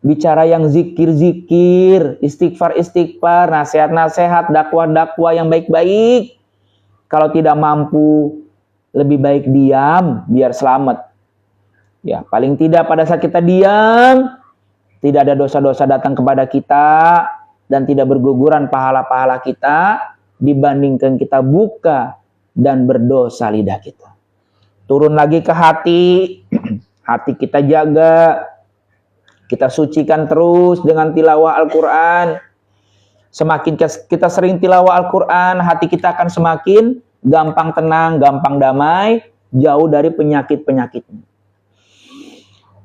Bicara yang zikir-zikir, istighfar-istighfar, nasihat-nasihat, dakwah-dakwah yang baik-baik. Kalau tidak mampu, lebih baik diam biar selamat. Ya, paling tidak pada saat kita diam, tidak ada dosa-dosa datang kepada kita dan tidak berguguran pahala-pahala kita dibandingkan kita buka dan berdosa lidah kita. Turun lagi ke hati, hati kita jaga, kita sucikan terus dengan tilawah Al-Quran. Semakin kita sering tilawah Al-Quran, hati kita akan semakin gampang tenang, gampang damai, jauh dari penyakit-penyakitnya.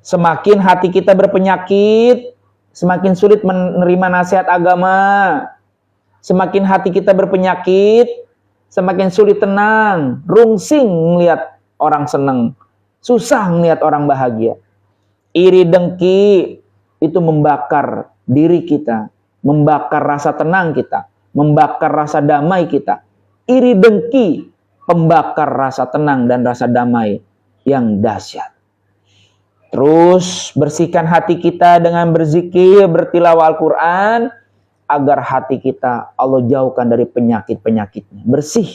Semakin hati kita berpenyakit, semakin sulit menerima nasihat agama. Semakin hati kita berpenyakit, semakin sulit tenang, rungsing melihat orang senang, susah melihat orang bahagia. Iri dengki itu membakar diri kita, membakar rasa tenang kita, membakar rasa damai kita. Iri dengki pembakar rasa tenang dan rasa damai yang dahsyat. Terus bersihkan hati kita dengan berzikir, bertilawah Al-Quran, agar hati kita Allah jauhkan dari penyakit-penyakitnya. Bersih.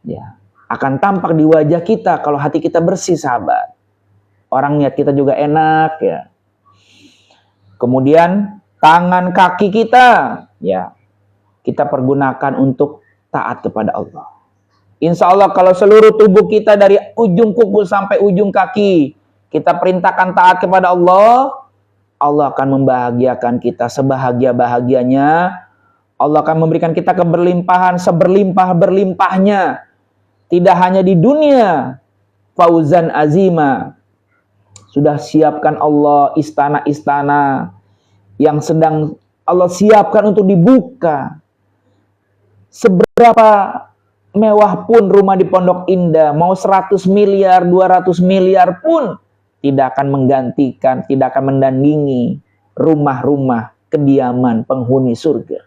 Ya, akan tampak di wajah kita kalau hati kita bersih, sahabat. Orang niat kita juga enak, ya. Kemudian tangan kaki kita, ya, kita pergunakan untuk taat kepada Allah. Insya Allah kalau seluruh tubuh kita dari ujung kuku sampai ujung kaki kita perintahkan taat kepada Allah, Allah akan membahagiakan kita sebahagia-bahagianya. Allah akan memberikan kita keberlimpahan seberlimpah-berlimpahnya. Tidak hanya di dunia, fauzan azima. Sudah siapkan Allah istana-istana yang sedang Allah siapkan untuk dibuka. Seberapa mewah pun rumah di Pondok Indah, mau 100 miliar, 200 miliar pun tidak akan menggantikan, tidak akan mendandingi rumah-rumah kediaman penghuni surga.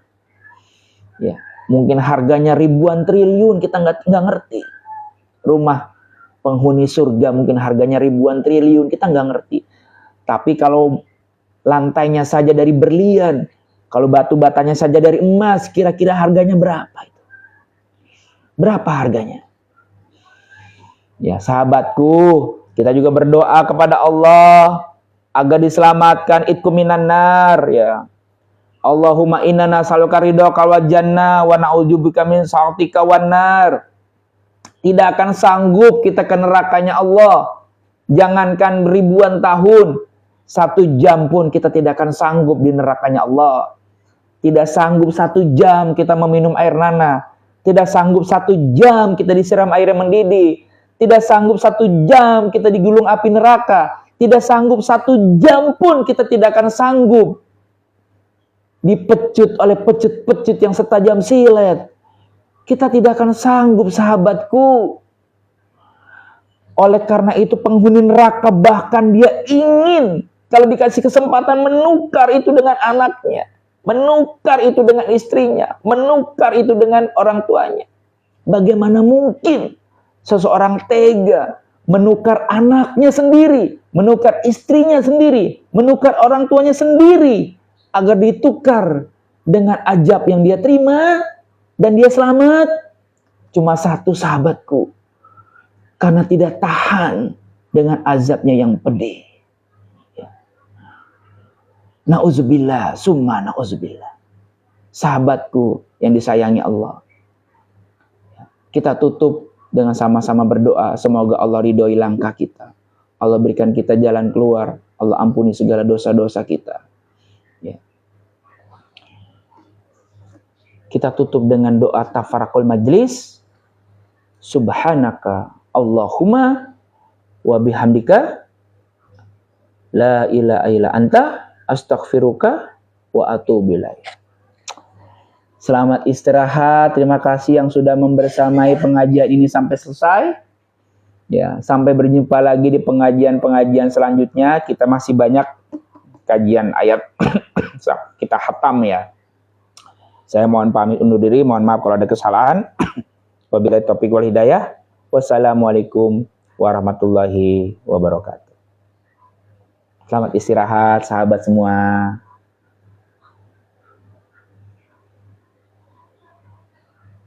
Ya, mungkin harganya ribuan triliun, kita nggak ngerti. Rumah penghuni surga mungkin harganya ribuan triliun, kita nggak ngerti. Tapi kalau lantainya saja dari berlian, kalau batu batanya saja dari emas, kira-kira harganya berapa itu? Berapa harganya? Ya, sahabatku, kita juga berdoa kepada Allah agar diselamatkan itku minan nar, ya. Allahumma inna nas'aluka ridhaka wal jannah wa na'udzubika min sakhatika wan nar. Tidak akan sanggup kita ke nerakanya Allah. Jangankan ribuan tahun, 1 jam pun kita tidak akan sanggup di nerakanya Allah. Tidak sanggup 1 jam kita meminum air nanah. Tidak sanggup 1 jam kita disiram air yang mendidih. Tidak sanggup 1 jam kita digulung api neraka. Tidak sanggup 1 jam pun kita tidak akan sanggup dipecut oleh pecut-pecut yang setajam silet. Kita tidak akan sanggup, sahabatku. Oleh karena itu penghuni neraka bahkan dia ingin kalau dikasih kesempatan menukar itu dengan anaknya, menukar itu dengan istrinya, menukar itu dengan orang tuanya. Bagaimana mungkin seseorang tega menukar anaknya sendiri, menukar istrinya sendiri, menukar orang tuanya sendiri agar ditukar dengan azab yang dia terima dan dia selamat? Cuma satu, sahabatku, karena tidak tahan dengan azabnya yang pedih. Ya. Na'udzubillah, summa na'udzubillah. Sahabatku yang disayangi Allah, kita tutup dengan sama-sama berdoa. Semoga Allah ridhoi langkah kita. Allah berikan kita jalan keluar. Allah ampuni segala dosa-dosa kita. Ya. Kita tutup dengan doa tafarakul majlis. Subhanaka Allahumma wa bihamdika la ilaha illa anta astaghfiruka wa atubu ilaik. Selamat istirahat. Terima kasih yang sudah membersamai pengajian ini sampai selesai. Ya, sampai berjumpa lagi di pengajian-pengajian selanjutnya. Kita masih banyak kajian ayat kita khatam ya. Saya mohon pamit undur diri, mohon maaf kalau ada kesalahan. Wabillahi taufiq wal hidayah. Wassalamualaikum warahmatullahi wabarakatuh. Selamat istirahat sahabat semua.